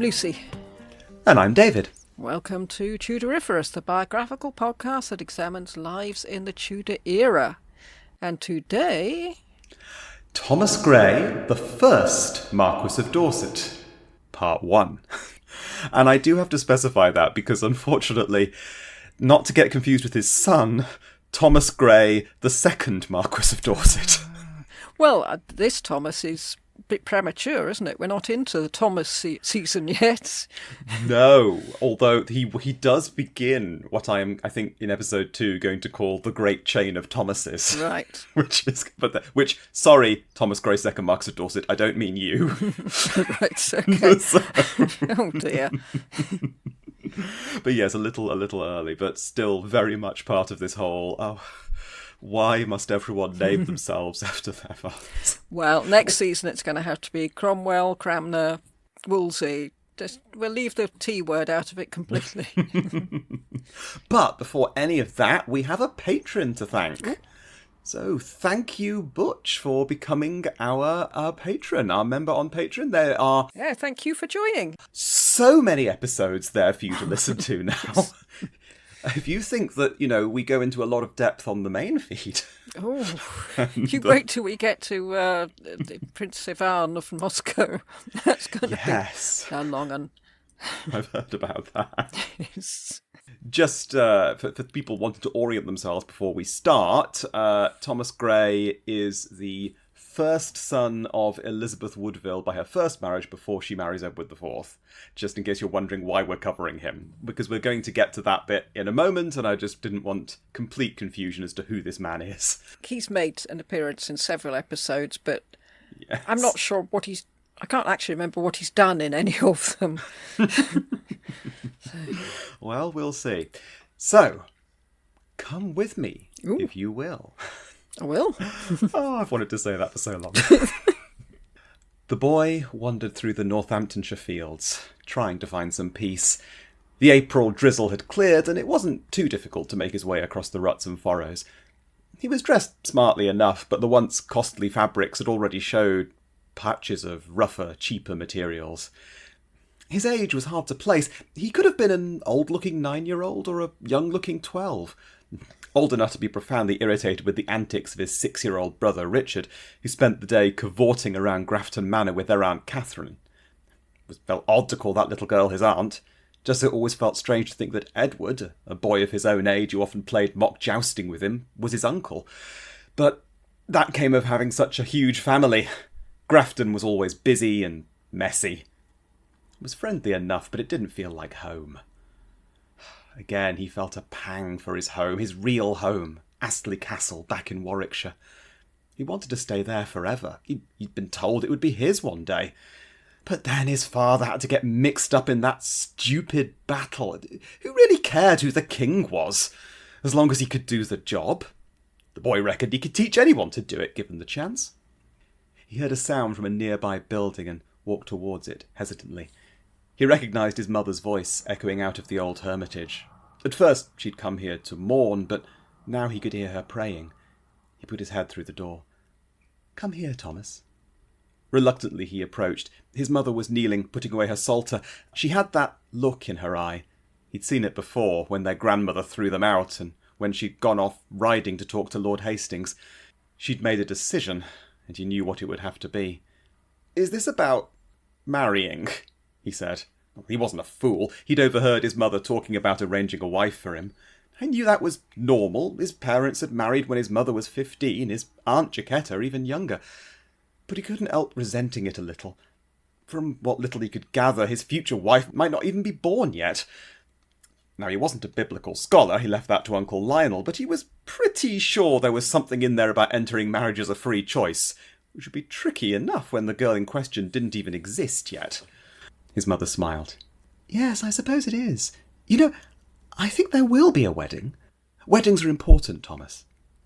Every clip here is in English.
Lucy. And I'm David. Welcome to Tudoriferous, the biographical podcast that examines lives in the Tudor era. And today... Thomas Grey, the first Marquis of Dorset, Part 1. And I do have to specify that because, unfortunately, not to get confused with his son, Thomas Grey, the second Marquis of Dorset. Well, this Thomas is a bit premature, isn't it? We're not into the Thomas season yet. No, although he does begin what I think, in episode 2, going to call the Great Chain of Thomases. Right. Sorry, Thomas Grey, second Marquis of Dorset, I don't mean you. Right, okay. Oh dear. But yes, a little early, but still very much part of this whole, why must everyone name themselves after their fathers? Well, next season it's going to have to be Cromwell, Cranmer, Wolsey. We'll leave the T word out of it completely. But before any of that, we have a patron to thank. Ooh. So thank you, Butch, for becoming our patron, our member on Patreon. There are... Yeah, thank you for joining. So many episodes there for you to listen to now. If you think that, we go into a lot of depth on the main feed. Oh, you wait till we get to Prince Ivan of Moscow. That's going to be a long one. I've heard about that. Yes. Just for people wanting to orient themselves before we start, Thomas Grey is the first son of Elizabeth Woodville by her first marriage before she marries Edward IV. Just in case you're wondering why we're covering him. Because we're going to get to that bit in a moment, and I just didn't want complete confusion as to who this man is. He's made an appearance in several episodes, but yes. I'm not sure I can't actually remember what he's done in any of them. Well, we'll see. So, come with me, Ooh. if you will. I will. I've wanted to say that for so long. The boy wandered through the Northamptonshire fields, trying to find some peace. The April drizzle had cleared, and it wasn't too difficult to make his way across the ruts and furrows. He was dressed smartly enough, but the once costly fabrics had already showed patches of rougher, cheaper materials. His age was hard to place. He could have been an old-looking 9-year-old or a young-looking 12. Old enough to be profoundly irritated with the antics of his 6-year-old brother Richard, who spent the day cavorting around Grafton Manor with their Aunt Catherine. It felt odd to call that little girl his aunt, just as it always felt strange to think that Edward, a boy of his own age who often played mock jousting with him, was his uncle. But that came of having such a huge family. Grafton was always busy and messy. It was friendly enough, but it didn't feel like home. Again, he felt a pang for his home, his real home, Astley Castle, back in Warwickshire. He wanted to stay there forever. He'd been told it would be his one day. But then his father had to get mixed up in that stupid battle. Who really cared who the king was, as long as he could do the job? The boy reckoned he could teach anyone to do it, given the chance. He heard a sound from a nearby building and walked towards it, hesitantly. He recognised his mother's voice echoing out of the old hermitage. At first she'd come here to mourn, but now he could hear her praying. He put his head through the door. "Come here, Thomas." Reluctantly he approached. His mother was kneeling, putting away her psalter. She had that look in her eye. He'd seen it before, when their grandmother threw them out, and when she'd gone off riding to talk to Lord Hastings. She'd made a decision, and he knew what it would have to be. "Is this about marrying?" he said. He wasn't a fool. He'd overheard his mother talking about arranging a wife for him. He knew that was normal. His parents had married when his mother was 15, his Aunt Jaquetta even younger. But he couldn't help resenting it a little. From what little he could gather, his future wife might not even be born yet. Now, he wasn't a biblical scholar, he left that to Uncle Lionel, but he was pretty sure there was something in there about entering marriage as a free choice, which would be tricky enough when the girl in question didn't even exist yet. His mother smiled. "Yes, I suppose it is. I think there will be a wedding. Weddings are important, Thomas.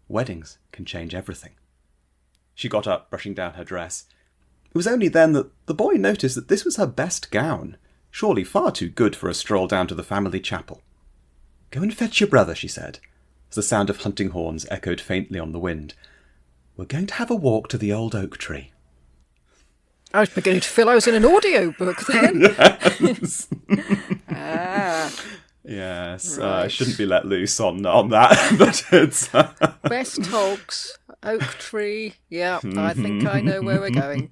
Weddings can change everything." She got up, brushing down her dress. It was only then that the boy noticed that this was her best gown, surely far too good for a stroll down to the family chapel. "Go and fetch your brother," she said, as the sound of hunting horns echoed faintly on the wind. "We're going to have a walk to the old oak tree." I was beginning to feel I was in an audio book then. Yes. Ah, Yes, right. I shouldn't be let loose on that, but it's... West Hogs, Oak Tree. Yeah, I think I know where we're going.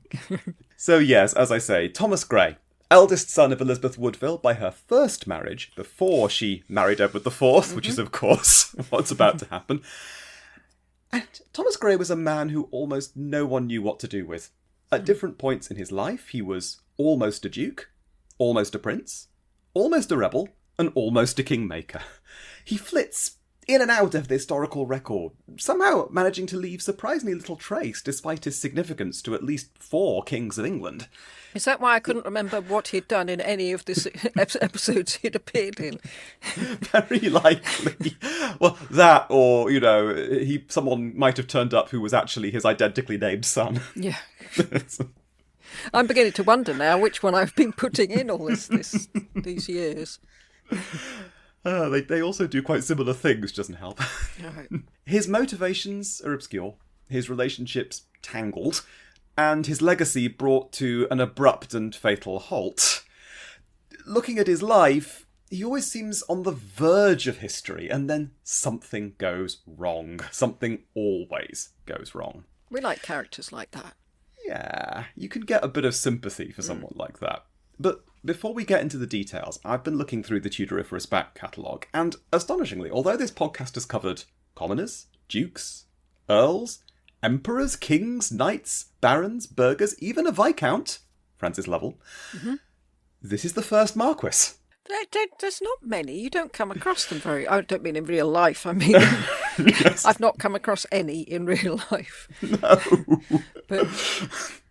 So yes, as I say, Thomas Grey, eldest son of Elizabeth Woodville by her first marriage, before she married Edward IV, which is, of course, what's about to happen. And Thomas Grey was a man who almost no one knew what to do with. At different points in his life, he was almost a duke, almost a prince, almost a rebel, and almost a kingmaker. He flits in and out of the historical record, somehow managing to leave surprisingly little trace despite his significance to at least 4 kings of England. Is that why I couldn't remember what he'd done in any of the episodes he'd appeared in? Very likely. Well, that, or, someone might have turned up who was actually his identically named son. Yeah. I'm beginning to wonder now which one I've been putting in all these years. They also do quite similar things, doesn't help. Right. His motivations are obscure, his relationships tangled, and his legacy brought to an abrupt and fatal halt. Looking at his life, he always seems on the verge of history, and then something goes wrong. Something always goes wrong. We like characters like that. Yeah, you can get a bit of sympathy for someone like that. But before we get into the details, I've been looking through the Tudoriferous back catalogue, and astonishingly, although this podcast has covered commoners, dukes, earls, emperors, kings, knights, barons, burghers, even a viscount, Francis Lovell, this is the first Marquis. There's not many. You don't come across them very... I don't mean in real life. I mean, Yes. I've not come across any in real life. No. But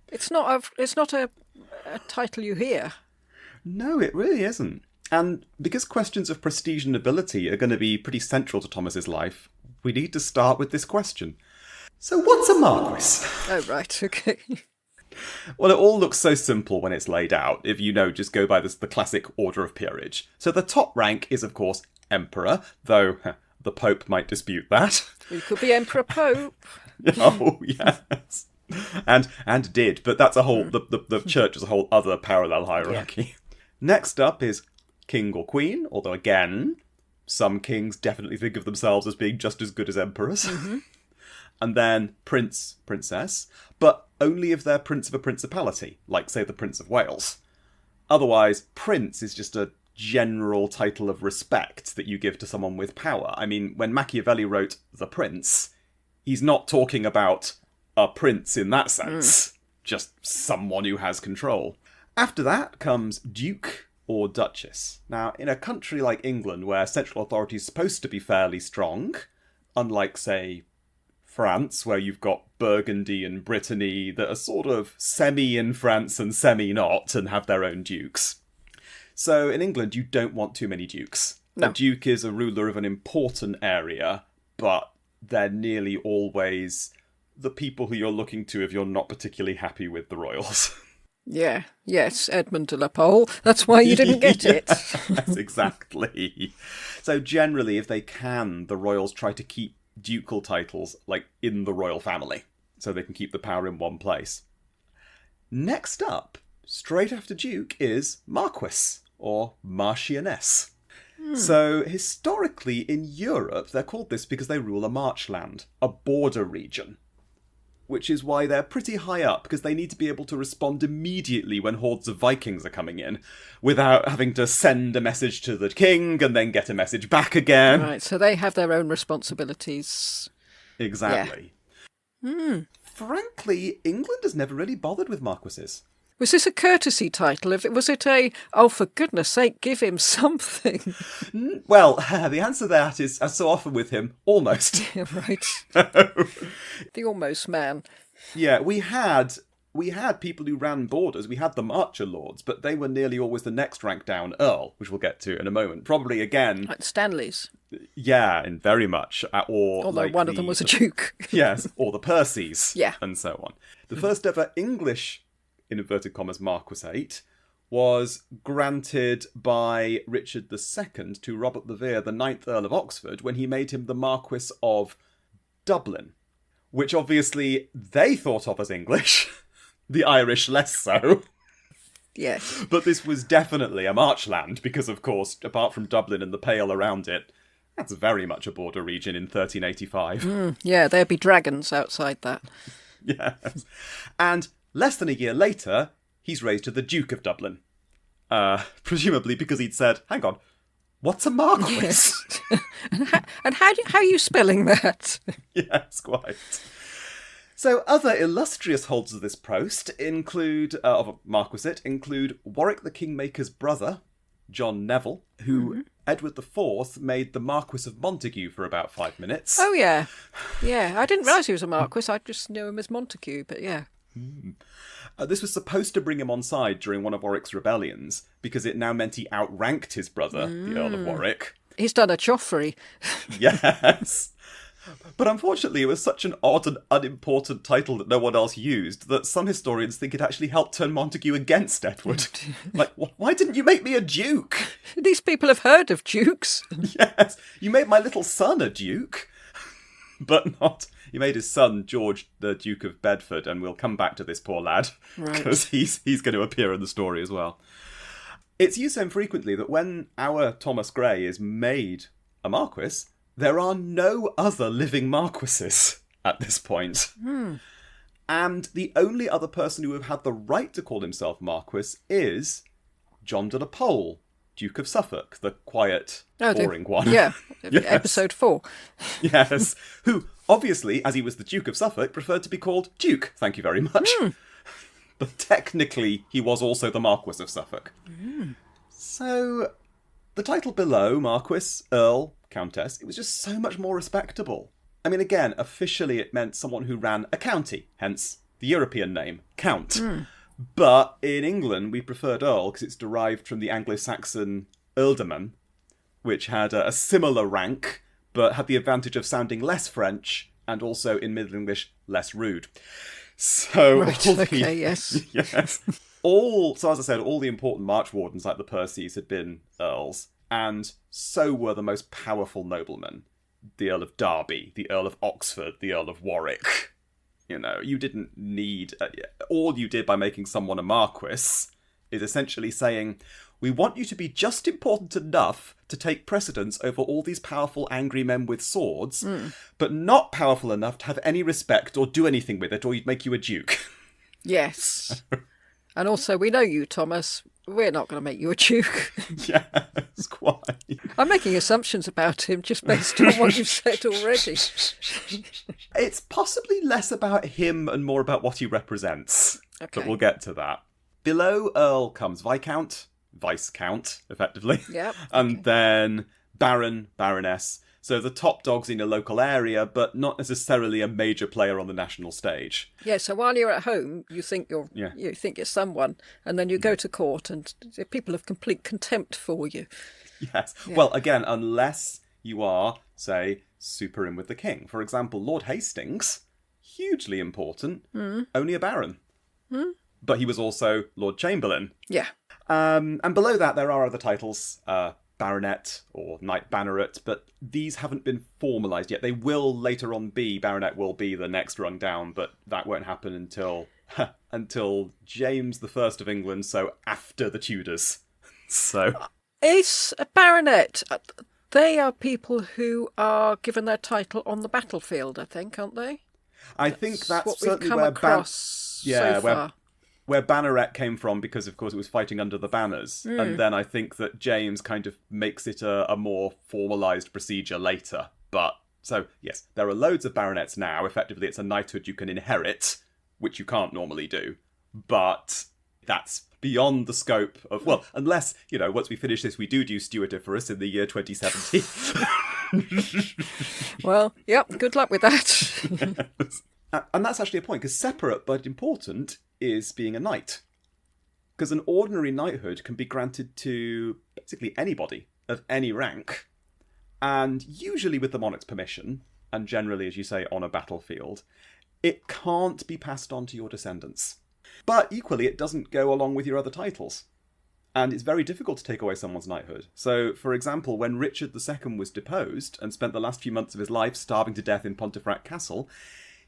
it's not a title you hear. No, it really isn't. And because questions of prestige and nobility are going to be pretty central to Thomas's life, we need to start with this question. So what's a Marquis? Oh, right, okay. Well, it all looks so simple when it's laid out, if just go by the classic order of peerage. So the top rank is, of course, Emperor, though the Pope might dispute that. We could be Emperor Pope. Oh, yes. And did, but that's a whole, the church is a whole other parallel hierarchy. Yeah. Next up is King or Queen, although again, some kings definitely think of themselves as being just as good as emperors. And then Prince, Princess, but only if they're Prince of a principality, like, say, the Prince of Wales. Otherwise, Prince is just a general title of respect that you give to someone with power. I mean, when Machiavelli wrote The Prince, he's not talking about a prince in that sense, just someone who has control. After that comes Duke or Duchess. Now, in a country like England, where central authority is supposed to be fairly strong, unlike, say, France, where you've got Burgundy and Brittany that are sort of semi in France and semi not, and have their own dukes. So in England, you don't want too many dukes. No. A duke is a ruler of an important area, but they're nearly always the people who you're looking to if you're not particularly happy with the royals. Yeah, yes, Edmund de la Pole. That's why you didn't get it. Yes, exactly. So generally, if they can, the royals try to keep ducal titles, like, in the royal family, so they can keep the power in one place. Next up, straight after Duke, is Marquis, or Marchioness. So, historically, in Europe, they're called this because they rule a marchland, a border region, which is why they're pretty high up, because they need to be able to respond immediately when hordes of Vikings are coming in, without having to send a message to the king and then get a message back again. Right, so they have their own responsibilities. Exactly. Yeah. Frankly, England has never really bothered with marquises. Was this a courtesy title? Was it a, oh, for goodness sake, give him something? Well, the answer to that is, as so often with him, almost. Yeah, right. The almost man. Yeah, we had people who ran borders. We had the Marcher Lords, but they were nearly always the next rank down, Earl, which we'll get to in a moment. Probably again... Like Stanley's. Yeah, and very much. Although like one of them was a duke. Yes, or the Percys. Yeah. And so on. The first ever English, in inverted commas, marquisate was granted by Richard II to Robert the Vere, the 9th Earl of Oxford, when he made him the Marquis of Dublin, which obviously they thought of as English, The Irish less so. Yes. But this was definitely a marchland because, of course, apart from Dublin and the Pale around it, that's very much a border region in 1385. Yeah, there'd be dragons outside that. Yes. And less than a year later, he's raised to the Duke of Dublin. Presumably because he'd said, hang on, what's a Marquis? Yes. and how are you spelling that? Yes, quite. So other illustrious holders of this post include, of a marquisate, include Warwick the Kingmaker's brother, John Neville, who Edward IV made the Marquis of Montague for about 5 minutes. Oh, yeah. Yeah, I didn't realise he was a Marquis. I just knew him as Montague, but yeah. This was supposed to bring him on side during one of Warwick's rebellions, because it now meant he outranked his brother, the Earl of Warwick. He's done a Joffrey. Yes. But unfortunately, it was such an odd and unimportant title that no one else used that some historians think it actually helped turn Montague against Edward. Like, why didn't you make me a duke? These people have heard of dukes. Yes, you made my little son a duke. But not... He made his son, George, the Duke of Bedford, and we'll come back to this poor lad, because he's going to appear in the story as well. It's used so infrequently that when our Thomas Grey is made a Marquis, there are no other living Marquises at this point. And the only other person who would have had the right to call himself Marquis is John de la Pole, Duke of Suffolk, the quiet, boring one. Yeah, Yes. episode 4. Yes, who, obviously, as he was the Duke of Suffolk, preferred to be called Duke, thank you very much. But technically, he was also the Marquis of Suffolk. So, the title below, Marquis, Earl, Countess, it was just so much more respectable. I mean, again, officially it meant someone who ran a county, hence the European name, Count. But in England, we preferred Earl because it's derived from the Anglo-Saxon earldoman, which had a similar rank, but had the advantage of sounding less French and also, in Middle English, less rude. So, Yes. Yes. So as I said, all the important march wardens like the Percys had been earls, and so were the most powerful noblemen. The Earl of Derby, the Earl of Oxford, the Earl of Warwick. You know, you didn't need... all you did by making someone a Marquis is essentially saying, we want you to be just important enough to take precedence over all these powerful angry men with swords, but not powerful enough to have any respect or do anything with it, or you'd make you a duke. Yes. And also, we know you, Thomas. We're not going to make you a duke. Yes, quite. I'm making assumptions about him just based on what you've said already. It's possibly less about him and more about what he represents. Okay. But we'll get to that. Below Earl comes Viscount, effectively. Yep. And then Baron, Baroness. So the top dogs in your local area, but not necessarily a major player on the national stage. Yeah, so while you're at home, you think you're someone, and then you go to court and people have complete contempt for you. Yes. Yeah. Well, again, unless you are, say, super in with the king. For example, Lord Hastings, hugely important, only a baron. But he was also Lord Chamberlain. Yeah. And below that, there are other titles, Baronet or Knight Banneret, but these haven't been formalised yet. They will later on be, Baronet will be the next rung down, but that won't happen until James I of England, so after the Tudors. So Is a baronet, they are people who are given their title on the battlefield, I think, aren't they? I think that's what we've certainly come where across so far. Where Banneret came from, because of course it was fighting under the banners. And then I think that James kind of makes it a more formalised procedure later. But, so, yes, there are loads of baronets now. Effectively, it's a knighthood you can inherit, which you can't normally do. But that's beyond the scope of, well, unless, once we finish this, we do Stewartiferous in the year 2070. Well, yep, good luck with that. Yes. And that's actually a point, because separate but important is being a knight. Because an ordinary knighthood can be granted to basically anybody of any rank, and usually with the monarch's permission, and generally, as you say, on a battlefield. It can't be passed on to your descendants. But equally, it doesn't go along with your other titles. And it's very difficult to take away someone's knighthood. So, for example, when Richard II was deposed and spent the last few months of his life starving to death in Pontefract Castle,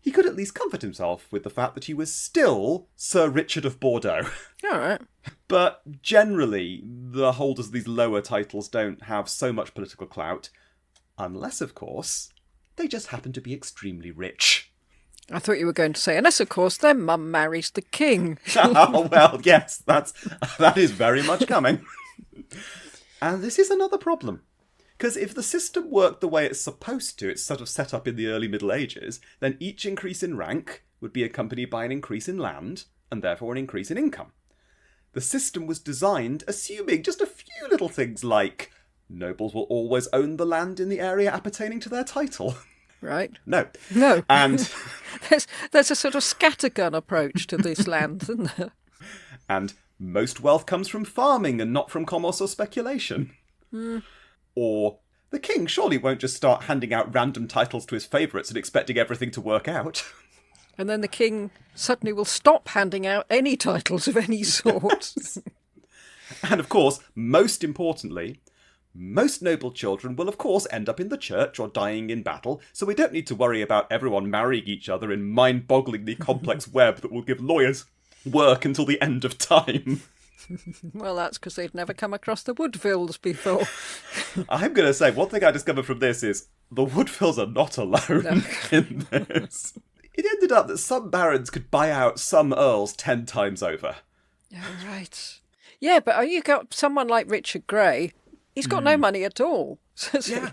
he could at least comfort himself with the fact that he was still Sir Richard of Bordeaux. All right. But generally, the holders of these lower titles don't have so much political clout, unless, of course, they just happen to be extremely rich. I thought you were going to say, unless, of course, their mum marries the king. Oh, well, yes, that is very much coming. And this is another problem. Because if the system worked the way it's supposed to, it's sort of set up in the early Middle Ages, then each increase in rank would be accompanied by an increase in land, and therefore an increase in income. The system was designed assuming just a few little things like nobles will always own the land in the area appertaining to their title. Right. No. And there's a sort of scattergun approach to this land, isn't there? And most wealth comes from farming and not from commerce or speculation. Or the king surely won't just start handing out random titles to his favourites and expecting everything to work out. And then the king suddenly will stop handing out any titles of any sort. Yes. And of course, most importantly, most noble children will of course end up in the church or dying in battle, so we don't need to worry about everyone marrying each other in mind-bogglingly complex web that will give lawyers work until the end of time. Well, that's because they'd never come across the Woodvilles before. I'm going to say, one thing I discovered from this is the Woodvilles are not alone in this. It ended up that some barons could buy out some earls 10 times over. Oh, right. Yeah, but you got someone like Richard Grey, he's got no money at all. Yeah,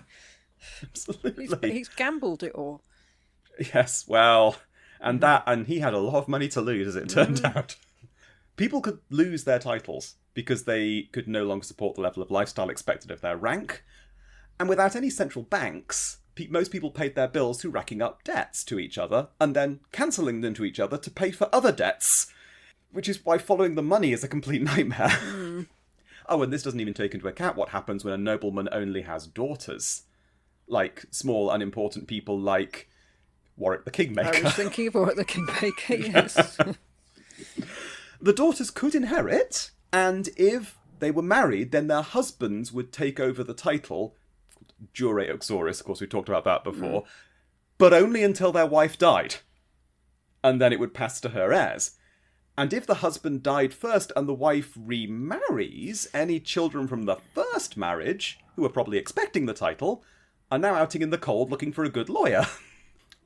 absolutely. He's gambled it all. Yes, well, and he had a lot of money to lose, as it turned out. People could lose their titles because they could no longer support the level of lifestyle expected of their rank. And without any central banks, most people paid their bills through racking up debts to each other and then cancelling them to each other to pay for other debts, which is why following the money is a complete nightmare. Oh, and this doesn't even take into account what happens when a nobleman only has daughters. Like small, unimportant people like Warwick the Kingmaker. I was thinking of Warwick the Kingmaker, yes. The daughters could inherit, and if they were married, then their husbands would take over the title, jure uxoris, of course we talked about that before, but only until their wife died. And then it would pass to her heirs. And if the husband died first and the wife remarries, any children from the first marriage, who are probably expecting the title, are now outing in the cold looking for a good lawyer.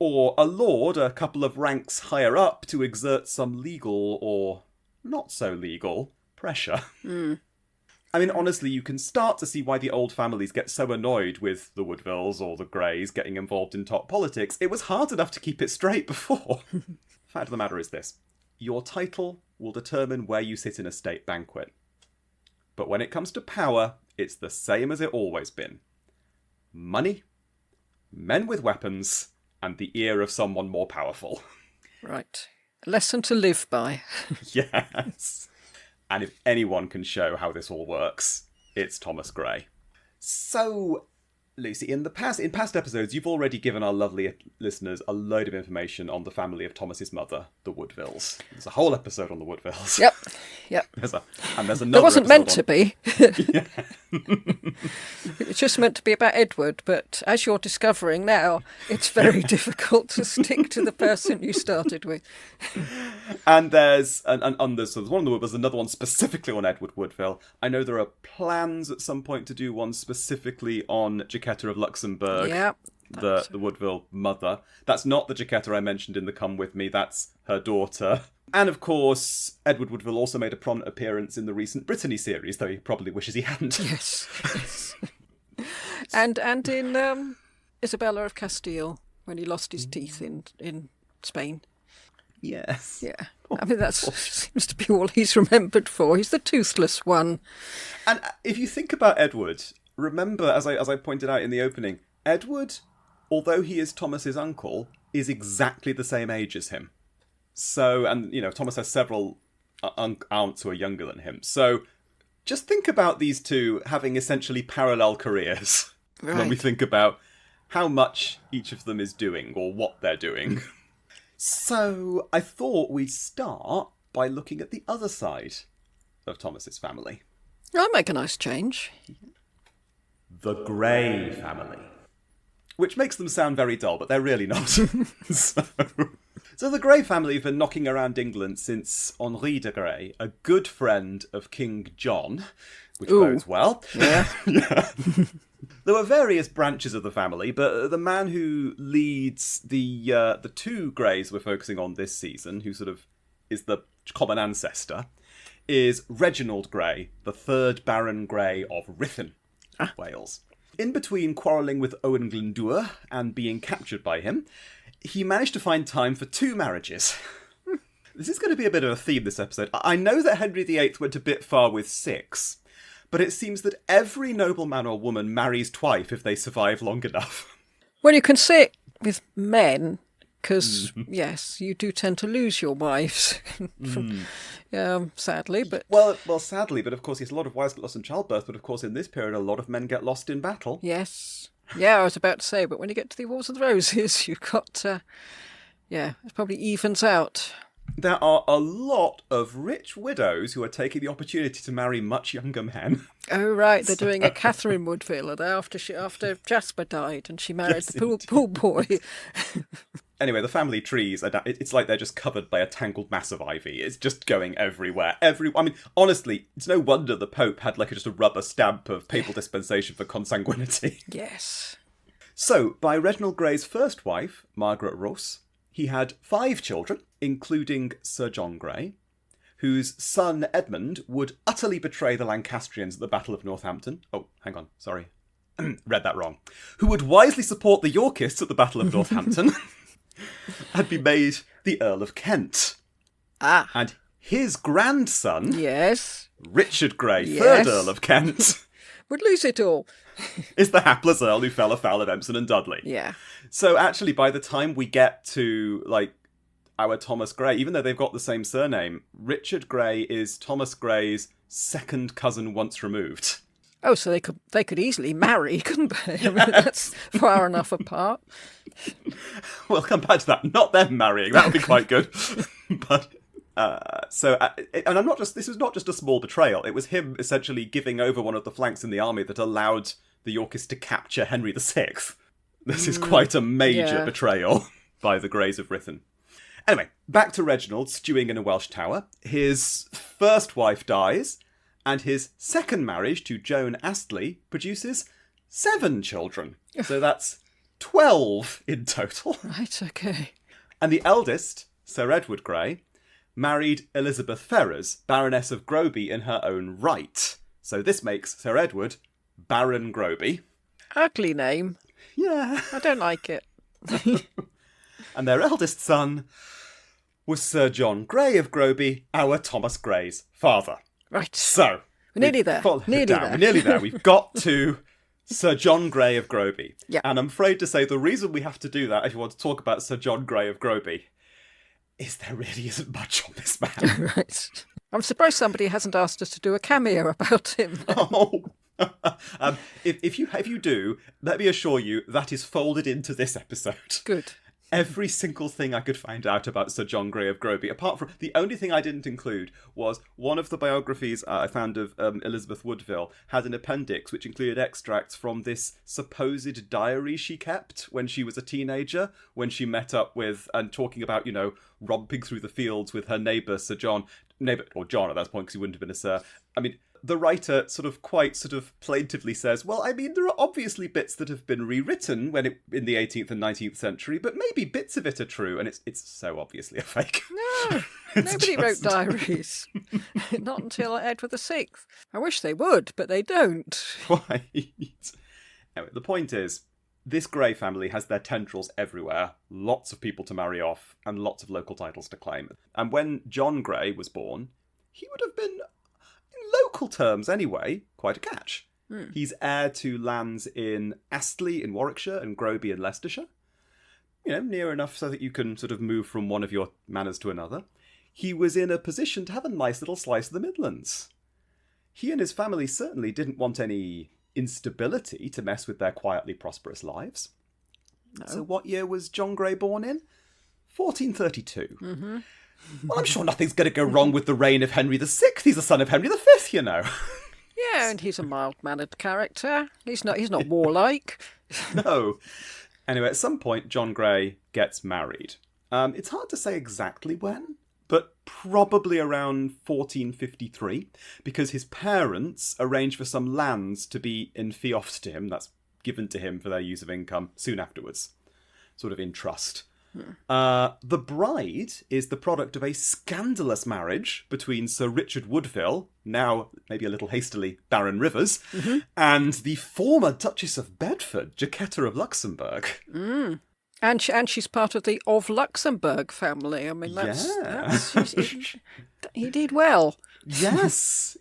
Or a lord a couple of ranks higher up to exert some legal or not so legal pressure. I mean, honestly, you can start to see why the old families get so annoyed with the Woodvilles or the Greys getting involved in top politics. It was hard enough to keep it straight before. Fact of the matter is this. Your title will determine where you sit in a state banquet. But when it comes to power, it's the same as it always been. Money, men with weapons, and the ear of someone more powerful. Right. A lesson to live by. Yes. And if anyone can show how this all works, it's Thomas Grey. So, Lucy, in past episodes, you've already given our lovely listeners a load of information on the family of Thomas's mother, the Woodvilles. There's a whole episode on the Woodvilles. Yep. There's another. There wasn't meant to be. It's just meant to be about Edward, but as you're discovering now, it's very difficult to stick to the person you started with. And there's one on the Woodvilles, another one specifically on Edward Woodville. I know there are plans at some point to do one specifically on Jacquetta of Luxembourg. Yeah. The Woodville mother. That's not the Jacquetta I mentioned in the Come With Me, that's her daughter. And of course, Edward Woodville also made a prominent appearance in the recent Brittany series, though he probably wishes he hadn't. Yes. and in Isabella of Castile, when he lost his teeth in Spain. Yes. Yeah. I mean, that seems to be all he's remembered for. He's the toothless one. And if you think about Edward, remember, as I pointed out in the opening, Edward, although he is Thomas's uncle, is exactly the same age as him. So, and, Thomas has several aunts who are younger than him. So, just think about these two having essentially parallel careers when we think about how much each of them is doing or what they're doing. So, I thought we'd start by looking at the other side of Thomas's family. I'll make a nice change. The Grey family. which makes them sound very dull, but they're really not. So the Grey family have been knocking around England since Henri de Grey, a good friend of King John, which bodes well. Yeah. Yeah. There were various branches of the family, but the man who leads the two Greys we're focusing on this season, who sort of is the common ancestor, is Reginald Grey, the 3rd Baron Grey of Ruthin, Wales. In between quarrelling with Owen Glyndŵr and being captured by him, he managed to find time for 2 marriages. This is going to be a bit of a theme this episode. I know that Henry VIII went a bit far with 6, but it seems that every nobleman or woman marries twice if they survive long enough. Well, you can say it with men, because, yes, you do tend to lose your wives, sadly. But Well, sadly, but of course, yes, a lot of wives get lost in childbirth, but of course, in this period, a lot of men get lost in battle. yes. Yeah, I was about to say, but when you get to the Wars of the Roses, you've got, it probably evens out. There are a lot of rich widows who are taking the opportunity to marry much younger men. Oh, right, they're doing a Catherine Woodville after Jasper died and she married the pool boy. Anyway, the family trees, it's like they're just covered by a tangled mass of ivy. It's just going everywhere. I mean, honestly, it's no wonder the Pope had just a rubber stamp of papal dispensation for consanguinity. Yes. So, by Reginald Grey's first wife, Margaret Rose, he had 5 children, including Sir John Grey, whose son Edmund would utterly betray the Lancastrians at the Battle of Northampton. Oh, hang on, sorry. Read that wrong. Who would wisely support the Yorkists at the Battle of Northampton. Had been made the Earl of Kent. And his grandson, yes, Richard Grey, yes, 3rd Earl of Kent, would lose it all. is the hapless Earl who fell afoul of Empson and Dudley. Yeah. So actually, by the time we get to, our Thomas Grey, even though they've got the same surname, Richard Grey is Thomas Grey's second cousin once removed. Oh, so they could easily marry, couldn't they? I mean, that's far enough apart. We'll come back to that. Not them marrying. That would be quite good. But and I'm not just. This was not just a small betrayal. It was him essentially giving over one of the flanks in the army that allowed the Yorkists to capture Henry VI. This is quite a major betrayal by the Greys of Ruthin. Anyway, back to Reginald stewing in a Welsh tower. His first wife dies, and his second marriage to Joan Astley produces 7 children. So that's 12 in total. Right, okay. And the eldest, Sir Edward Grey, married Elizabeth Ferrers, Baroness of Groby in her own right. So this makes Sir Edward Baron Groby. Ugly name. Yeah. I don't like it. And their eldest son was Sir John Grey of Groby, our Thomas Grey's father. Right. So, we're nearly there. We're nearly there. We've got to Sir John Grey of Groby. Yeah. And I'm afraid to say the reason we have to do that, if you want to talk about Sir John Grey of Groby, is there really isn't much on this man. Right. I'm surprised somebody hasn't asked us to do a cameo about him. Oh. If you do, let me assure you that is folded into this episode. Good. Every single thing I could find out about Sir John Grey of Groby, apart from the only thing I didn't include was one of the biographies I found of Elizabeth Woodville had an appendix which included extracts from this supposed diary she kept when she was a teenager, when she met up with and talking about, romping through the fields with her neighbour, John at that point because he wouldn't have been a sir. I mean, the writer quite plaintively says, well, I mean, there are obviously bits that have been rewritten in the 18th and 19th century, but maybe bits of it are true, and it's so obviously a fake. No, nobody wrote diaries. Not until Edward VI. I wish they would, but they don't. Right. Anyway, the point is, this Grey family has their tendrils everywhere, lots of people to marry off, and lots of local titles to claim. And when John Grey was born, he would have been, in local terms anyway, quite a catch. He's heir to lands in Astley in Warwickshire and Groby in Leicestershire. Near enough so that you can move from one of your manors to another. He was in a position to have a nice little slice of the Midlands. He and his family certainly didn't want any instability to mess with their quietly prosperous lives. No. So what year was John Grey born in? 1432. Mm-hmm. Well, I'm sure nothing's going to go wrong with the reign of Henry VI. He's the son of Henry V, Yeah, and he's a mild-mannered character. He's not warlike. No. Anyway, at some point, John Grey gets married. It's hard to say exactly when, but probably around 1453, because his parents arranged for some lands to be enfiofed to him, that's given to him for their use of income, soon afterwards, sort of in trust. The bride is the product of a scandalous marriage between Sir Richard Woodville, now maybe a little hastily Baron Rivers, and the former Duchess of Bedford, Jacquetta of Luxembourg. And she's part of the of Luxembourg family. I mean, he did well. Yes.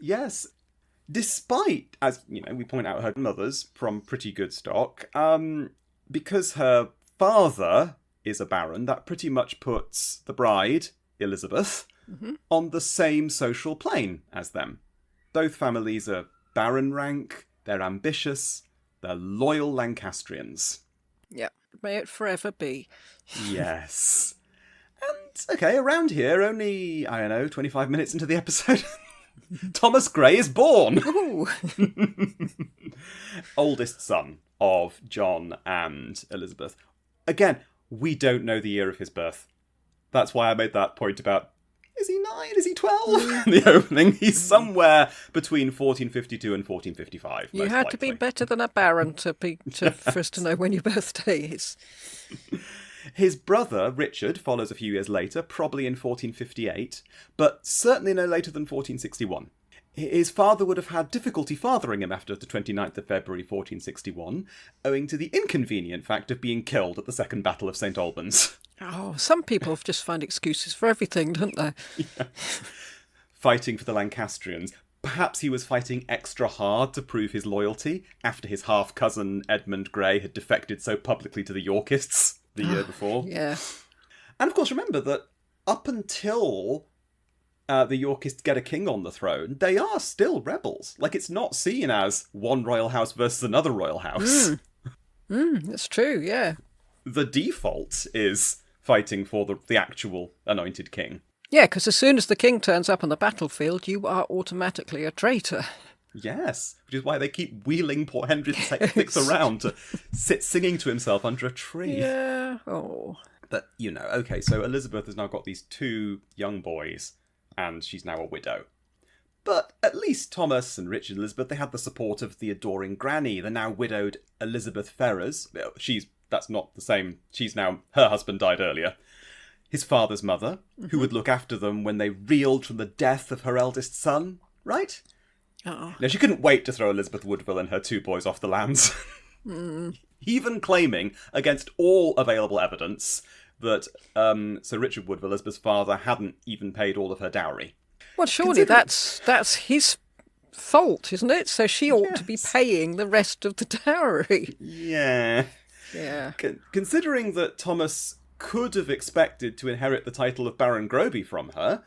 Despite, as you know, we point out her mother's from pretty good stock, because her father is a baron, that pretty much puts the bride, Elizabeth, on the same social plane as them. Both families are baron rank, they're ambitious, they're loyal Lancastrians. Yeah, may it forever be. Yes. And, okay, around here, only, 25 minutes into the episode, Thomas Grey is born. Ooh. Oldest son of John and Elizabeth. Again, we don't know the year of his birth. That's why I made that point about, is he 9? Is he 12? In the opening. He's somewhere between 1452 and 1455. You had to be better than a baron for us to know when your birthday is. His brother, Richard, follows a few years later, probably in 1458, but certainly no later than 1461. His father would have had difficulty fathering him after the 29th of February 1461, owing to the inconvenient fact of being killed at the Second Battle of St. Albans. Oh, some people just find excuses for everything, don't they? Yeah. Fighting for the Lancastrians. Perhaps he was fighting extra hard to prove his loyalty after his half-cousin Edmund Grey had defected so publicly to the Yorkists the year before. Yeah. And of course, remember that up until the Yorkists get a king on the throne, they are still rebels. Like, it's not seen as one royal house versus another royal house. That's true, yeah. The default is fighting for the actual anointed king. Yeah, because as soon as the king turns up on the battlefield, you are automatically a traitor. Yes, which is why they keep wheeling poor Henry VI around to sit singing to himself under a tree. Yeah, oh. But, okay, so Elizabeth has now got these 2 young boys, and she's now a widow. But at least Thomas and Richard and Elizabeth, they had the support of the adoring granny, the now widowed Elizabeth Ferrers. That's not the same. Her husband died earlier. His father's mother, who would look after them when they reeled from the death of her eldest son, right? Oh. Now, she couldn't wait to throw Elizabeth Woodville and her 2 boys off the lands. Even claiming, against all available evidence, that Sir Richard Woodville, Elizabeth's father, hadn't even paid all of her dowry. Well, surely that's his fault, isn't it? So she ought to be paying the rest of the dowry. Yeah. Yeah. Considering that Thomas could have expected to inherit the title of Baron Groby from her,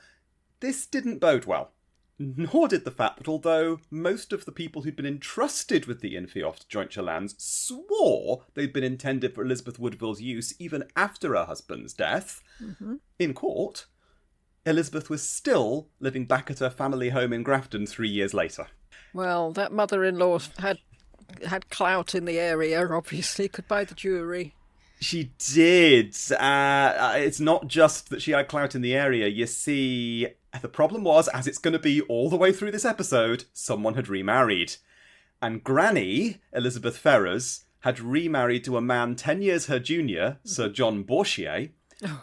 this didn't bode well. Nor did the fact that although most of the people who'd been entrusted with the Infioft jointure lands swore they'd been intended for Elizabeth Woodville's use even after her husband's death, in court, Elizabeth was still living back at her family home in Grafton 3 years later. Well, that mother-in-law had clout in the area, obviously, could buy the jewellery. She did. It's not just that she had clout in the area. You see, the problem was, as it's going to be all the way through this episode, someone had remarried. And Granny, Elizabeth Ferrers, had remarried to a man 10 years her junior, Sir John Bourchier, who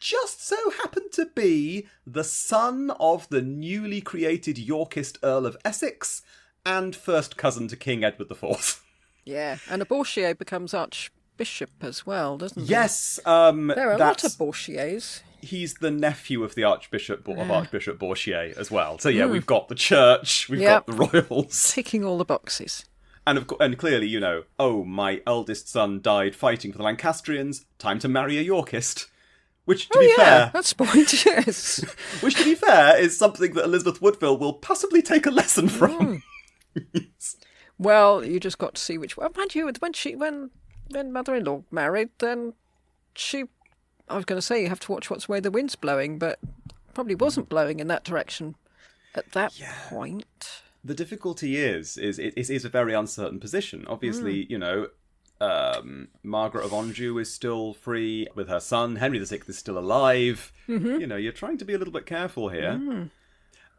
just so happened to be the son of the newly created Yorkist Earl of Essex and first cousin to King Edward IV. Yeah, and a Bourchier becomes Archbishop as well, doesn't he? Yes. There are a lot of Bourchiers. He's the nephew of the Archbishop Bourchier as well. So yeah, we've got the church, we've got the royals. Ticking all the boxes. And clearly, my eldest son died fighting for the Lancastrians, time to marry a Yorkist. Which, to be fair... that's the point, yes. Which, to be fair, is something that Elizabeth Woodville will possibly take a lesson from. Well, you just got to see which... Well, mind you, when mother-in-law married, then I was going to say you have to watch what's way the wind's blowing, but probably wasn't blowing in that direction at that point. The difficulty is it is a very uncertain position. Obviously, Margaret of Anjou is still free with her son. Henry VI is still alive. Mm-hmm. You know, you're trying to be a little bit careful here. Mm.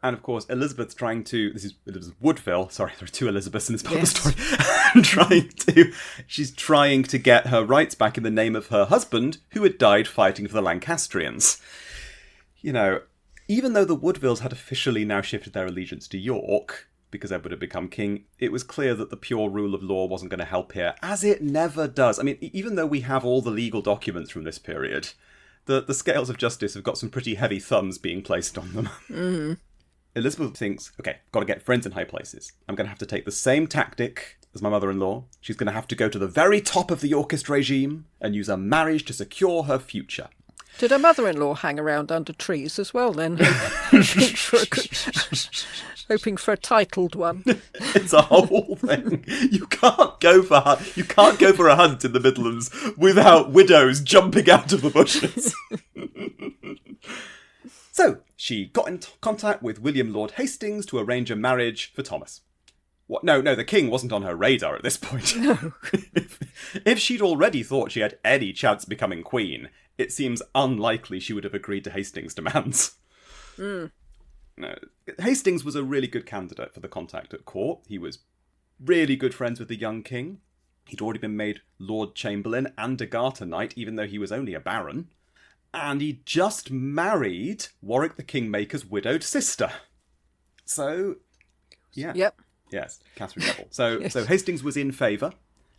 And of course, Elizabeth's trying to... This is Elizabeth Woodville. Sorry, there are two Elizabeths in this part of the story. She's trying to get her rights back in the name of her husband, who had died fighting for the Lancastrians. You know, even though the Woodvilles had officially now shifted their allegiance to York, because Edward had become king, it was clear that the pure rule of law wasn't going to help here, as it never does. I mean, even though we have all the legal documents from this period, the scales of justice have got some pretty heavy thumbs being placed on them. Mm-hmm. Elizabeth thinks, okay, got to get friends in high places. I'm going to have to take the same tactic as my mother-in-law. She's going to have to go to the very top of the Yorkist regime and use a marriage to secure her future. Did her mother-in-law hang around under trees as well, then? Hoping for a titled one. It's a whole thing. You can't go for a hunt in the Midlands without widows jumping out of the bushes. So, she got in contact with William Lord Hastings to arrange a marriage for Thomas. What? No, the king wasn't on her radar at this point. No. If she'd already thought she had any chance of becoming queen, it seems unlikely she would have agreed to Hastings' demands. Mm. No, Hastings was a really good candidate for the contact at court. He was really good friends with the young king. He'd already been made Lord Chamberlain and a Garter Knight, even though he was only a baron. And he just married Warwick the Kingmaker's widowed sister. So, yeah. Yep. Yes, Catherine Neville. So, yes. So Hastings was in favour,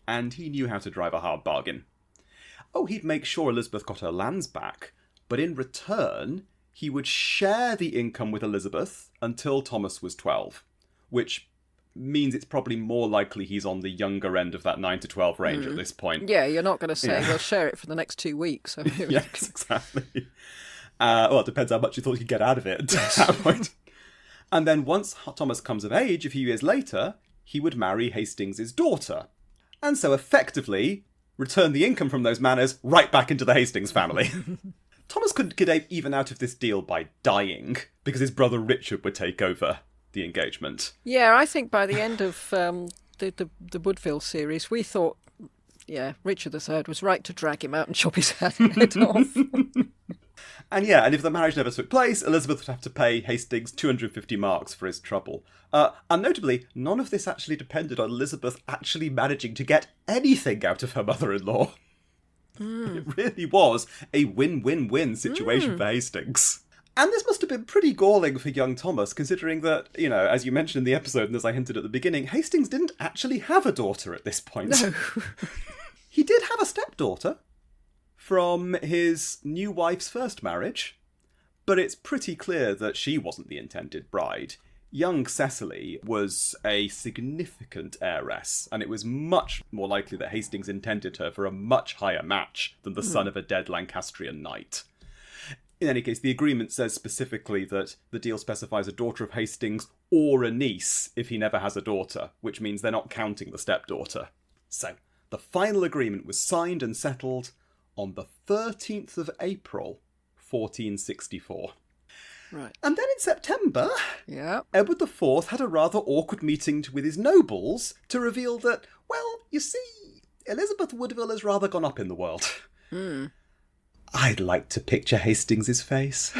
and he knew how to drive a hard bargain. Oh, he'd make sure Elizabeth got her lands back, but in return, he would share the income with Elizabeth until Thomas was 12, which means it's probably more likely he's on the younger end of that 9 to 12 range at this point. Yeah, you're not going to say, we'll share it for the next 2 weeks. Yes, exactly. Well, it depends how much you thought you'd get out of it at that point. And then once Thomas comes of age, a few years later, he would marry Hastings' daughter. And so effectively return the income from those manors right back into the Hastings family. Thomas couldn't get even out of this deal by dying, because his brother Richard would take over the engagement. Yeah, I think by the end of the Woodville series, we thought, Richard III was right to drag him out and chop his head off. And if the marriage never took place, Elizabeth would have to pay Hastings 250 marks for his trouble. And notably, none of this actually depended on Elizabeth actually managing to get anything out of her mother-in-law. It really was a win-win-win situation for Hastings. And this must have been pretty galling for young Thomas, considering that, as you mentioned in the episode and as I hinted at the beginning, Hastings didn't actually have a daughter at this point. No. He did have a stepdaughter from his new wife's first marriage, but it's pretty clear that she wasn't the intended bride. Young Cecily was a significant heiress, and it was much more likely that Hastings intended her for a much higher match than the son of a dead Lancastrian knight. In any case, the agreement says specifically that the deal specifies a daughter of Hastings or a niece if he never has a daughter, which means they're not counting the stepdaughter. So, the final agreement was signed and settled on the 13th of April, 1464. Right. And then in September, Edward IV had a rather awkward meeting with his nobles to reveal that, well, you see, Elizabeth Woodville has rather gone up in the world. I'd like to picture Hastings' face.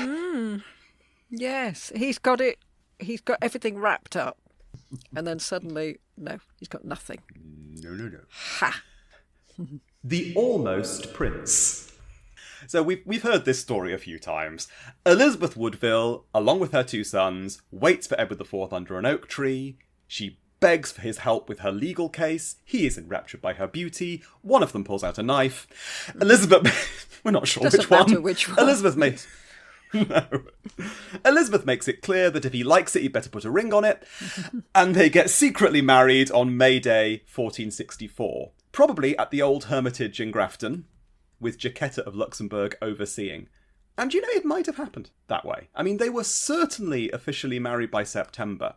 Yes, he's got everything wrapped up. And then suddenly, no, he's got nothing. No. Ha! The Almost Prince. So we've heard this story a few times. Elizabeth Woodville, along with her two sons, waits for Edward IV under an oak tree. She begs for his help with her legal case. He is enraptured by her beauty. One of them pulls out a knife. Elizabeth... We're not sure Doesn't matter which one. Elizabeth makes it clear that if he likes it, he'd better put a ring on it. And they get secretly married on May Day, 1464. Probably at the old Hermitage in Grafton, with Jacquetta of Luxembourg overseeing. And it might have happened that way. I mean, they were certainly officially married by September.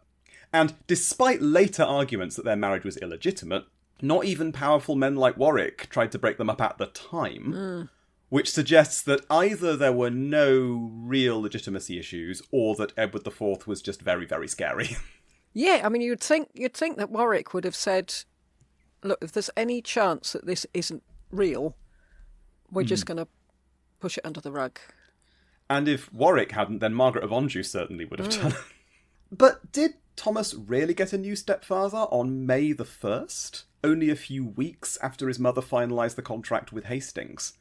And despite later arguments that their marriage was illegitimate, not even powerful men like Warwick tried to break them up at the time, which suggests that either there were no real legitimacy issues, or that Edward IV was just very, very scary. Yeah, I mean, you'd think that Warwick would have said, look, if there's any chance that this isn't real, we're just going to push it under the rug. And if Warwick hadn't, then Margaret of Anjou certainly would have done. But did Thomas really get a new stepfather on May the 1st? Only a few weeks after his mother finalised the contract with Hastings.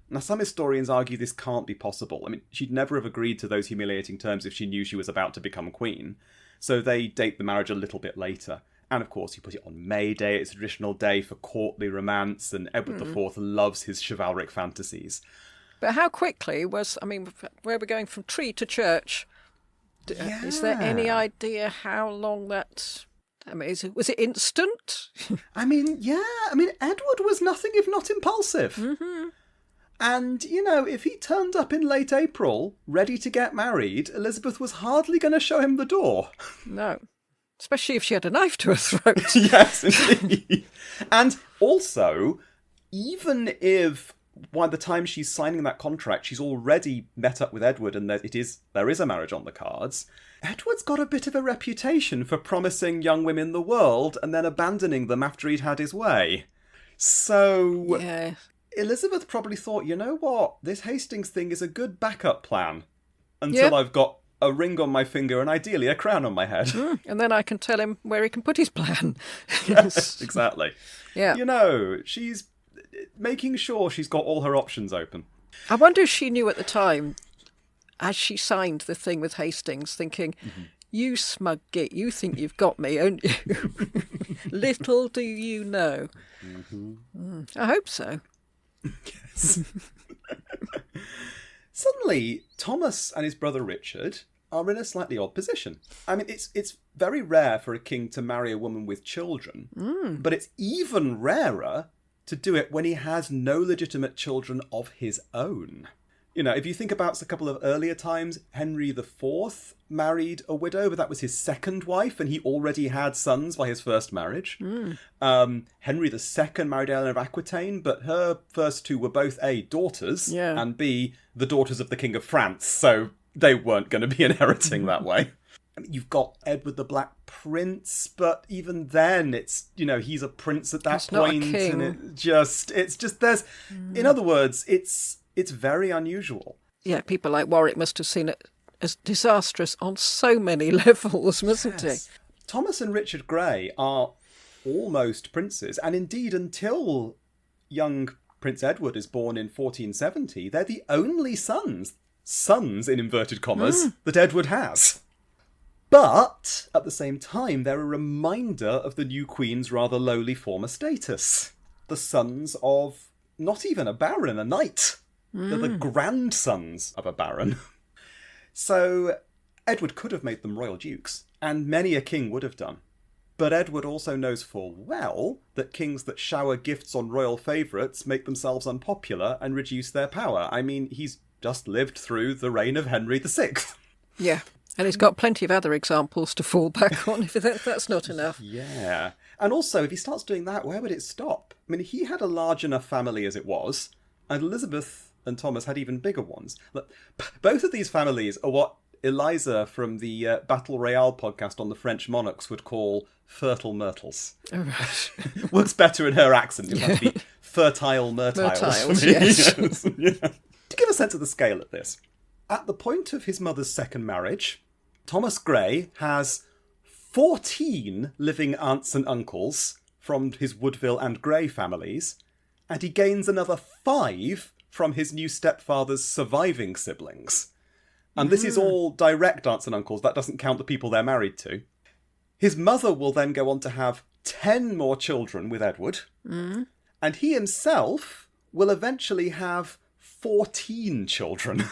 Now, some historians argue this can't be possible. I mean, she'd never have agreed to those humiliating terms if she knew she was about to become queen. So they date the marriage a little bit later. And of course, you put it on May Day, it's a traditional day for courtly romance, and Edward IV loves his chivalric fantasies. But how quickly where we're going from tree to church, is there any idea how long that... was it instant? Edward was nothing if not impulsive. Mm-hmm. And, if he turned up in late April, ready to get married, Elizabeth was hardly going to show him the door. No. Especially if she had a knife to her throat. Yes, indeed. And also, even if by the time she's signing that contract, she's already met up with Edward and there is a marriage on the cards, Edward's got a bit of a reputation for promising young women the world and then abandoning them after he'd had his way. So... yeah. Elizabeth probably thought, you know what, this Hastings thing is a good backup plan until I've got a ring on my finger and ideally a crown on my head. And then I can tell him where he can put his plan. Yes, exactly. Yeah. She's making sure she's got all her options open. I wonder if she knew at the time, as she signed the thing with Hastings, thinking, you smug git, you think you've got me, don't you? Little do you know. I hope so. Yes. Suddenly, Thomas and his brother Richard are in a slightly odd position. I mean, it's very rare for a king to marry a woman with children, but it's even rarer to do it when he has no legitimate children of his own. If you think about a couple of earlier times, Henry IV married a widow, but that was his second wife, and he already had sons by his first marriage. Henry II married Eleanor of Aquitaine, but her first two were both A, daughters, and B, the daughters of the King of France, so they weren't going to be inheriting that way. I mean, you've got Edward the Black Prince, but even then, it's, he's a prince at that point, not a king. And it's just there's, in other words, it's very unusual. Yeah, people like Warwick must have seen it as disastrous on so many levels, mustn't he? Thomas and Richard Grey are almost princes, and indeed until young Prince Edward is born in 1470, they're the only sons in inverted commas, that Edward has. But, at the same time, they're a reminder of the new Queen's rather lowly former status. The sons of not even a baron, a knight. They're the grandsons of a baron. So, Edward could have made them royal dukes, and many a king would have done. But Edward also knows full well that kings that shower gifts on royal favourites make themselves unpopular and reduce their power. I mean, he's just lived through the reign of Henry VI. Yeah, and he's got plenty of other examples to fall back on if that's not enough. Yeah. And also, if he starts doing that, where would it stop? I mean, he had a large enough family as it was, and Elizabeth and Thomas had even bigger ones. Look, both of these families are what Eliza from the Battle Royale podcast on the French monarchs would call fertile myrtles. Oh, right. Works better in her accent. It has to be fertile myrtiles. Yes. Yeah. To give a sense of the scale of this, at the point of his mother's second marriage, Thomas Grey has 14 living aunts and uncles from his Woodville and Grey families, and he gains another 5 from his new stepfather's surviving siblings. And this is all direct aunts and uncles. That doesn't count the people they're married to. His mother will then go on to have 10 more children with Edward. And he himself will eventually have 14 children.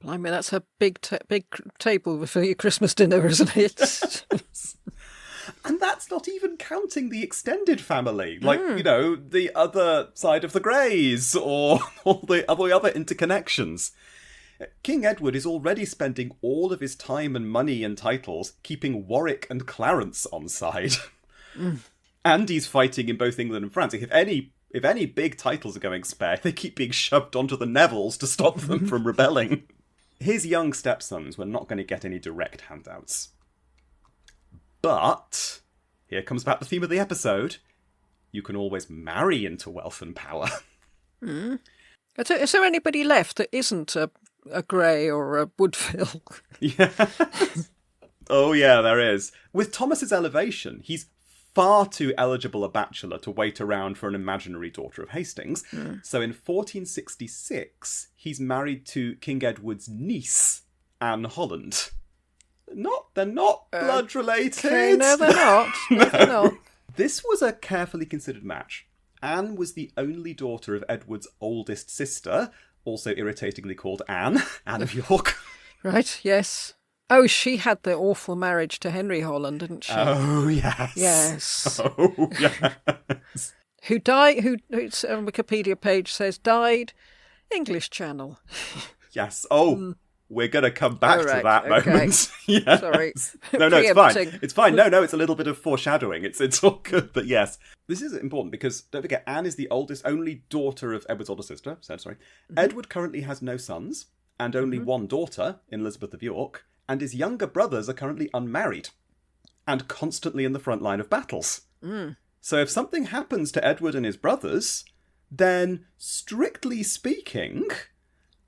Blimey, that's a big table for your Christmas dinner, isn't it? And that's not even counting the extended family, like, the other side of the Greys or all the other interconnections. King Edward is already spending all of his time and money and titles keeping Warwick and Clarence on side. And he's fighting in both England and France. If any big titles are going spare, they keep being shoved onto the Nevilles to stop them from rebelling. His young stepsons were not going to get any direct handouts. But, here comes back the theme of the episode, you can always marry into wealth and power. Is there anybody left that isn't a Grey or a Woodville? Yeah. Oh, yeah, there is. With Thomas's elevation, he's far too eligible a bachelor to wait around for an imaginary daughter of Hastings. So in 1466, he's married to King Edward's niece, Anne Holland. They're not blood related. Okay, no, they're not. No, they're not. This was a carefully considered match. Anne was the only daughter of Edward's oldest sister, also irritatingly called Anne of York. Right, yes. Oh, she had the awful marriage to Henry Holland, didn't she? Oh, yes. Yes. Oh, yes. Who died, who's on Wikipedia page says, died, English Channel. Yes. Oh, we're going to come back to that moment. Yes. Sorry. No, it's fine. It's fine. No, it's a little bit of foreshadowing. It's all good, but yes. This is important because, don't forget, Anne is the only daughter of Edward's older sister. Edward currently has no sons and only one daughter in Elizabeth of York, and his younger brothers are currently unmarried and constantly in the front line of battles. So if something happens to Edward and his brothers, then, strictly speaking,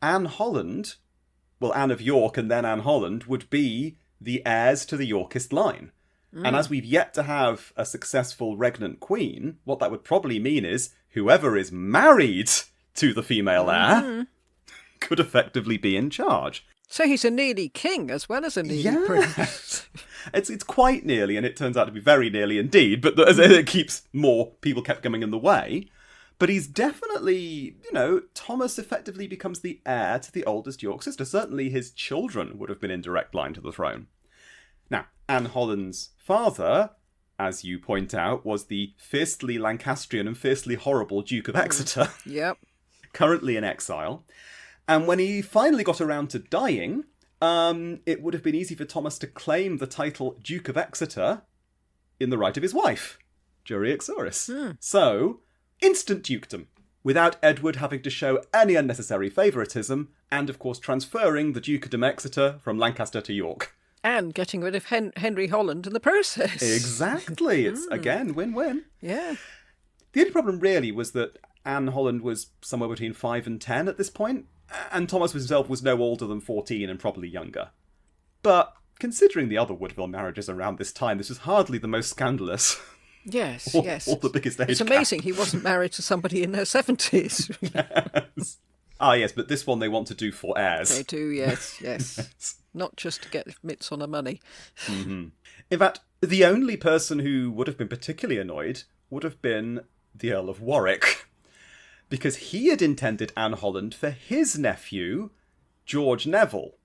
Anne of York and then Anne Holland would be the heirs to the Yorkist line. And as we've yet to have a successful regnant queen, what that would probably mean is whoever is married to the female heir could effectively be in charge. So he's a nearly king as well as a nearly prince. It's quite nearly, and it turns out to be very nearly indeed, but it keeps more people kept coming in the way. But he's definitely, Thomas effectively becomes the heir to the oldest York sister. Certainly his children would have been in direct line to the throne. Now, Anne Holland's father, as you point out, was the fiercely Lancastrian and fiercely horrible Duke of Exeter. Yep. Currently in exile. And when he finally got around to dying, it would have been easy for Thomas to claim the title Duke of Exeter in the right of his wife, Juria Exoris. So, instant dukedom, without Edward having to show any unnecessary favouritism, and of course transferring the Dukedom Exeter from Lancaster to York. And getting rid of Henry Holland in the process. Exactly. It's, again, win-win. Yeah. The only problem really was that Anne Holland was somewhere between 5 and 10 at this point, and Thomas himself was no older than 14 and probably younger. But considering the other Woodville marriages around this time, this was hardly the most scandalous. Yes, or the biggest age It's amazing he wasn't married to somebody in their 70s. Yes. Ah, yes, but this one they want to do for heirs. They do, yes. Not just to get mitts on the money. In fact, the only person who would have been particularly annoyed would have been the Earl of Warwick, because he had intended Anne Holland for his nephew, George Neville,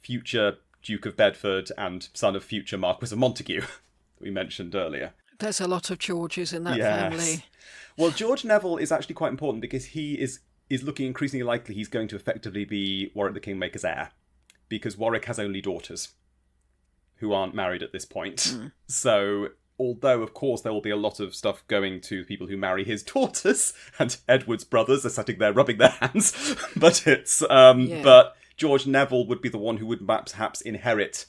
future Duke of Bedford and son of future Marquis of Montague, that we mentioned earlier. There's a lot of Georges in that family. Well, George Neville is actually quite important because he is looking increasingly likely he's going to effectively be Warwick the Kingmaker's heir, because Warwick has only daughters who aren't married at this point. So, although, of course, there will be a lot of stuff going to people who marry his daughters, and Edward's brothers are sitting there rubbing their hands, but but George Neville would be the one who would perhaps inherit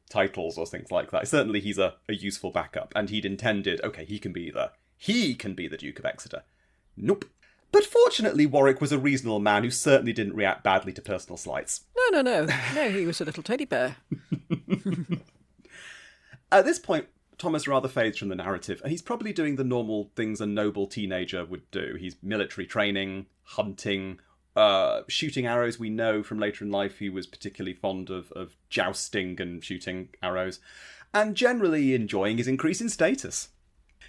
titles or things like that. Certainly he's a useful backup, and he'd intended, okay, he can be the Duke of Exeter. Nope. But fortunately, Warwick was a reasonable man who certainly didn't react badly to personal slights. No. No, he was a little teddy bear. At this point, Thomas rather fades from the narrative, and he's probably doing the normal things a noble teenager would do. He's military training, hunting, shooting arrows. We know from later in life he was particularly fond of jousting and shooting arrows, and generally enjoying his increase in status.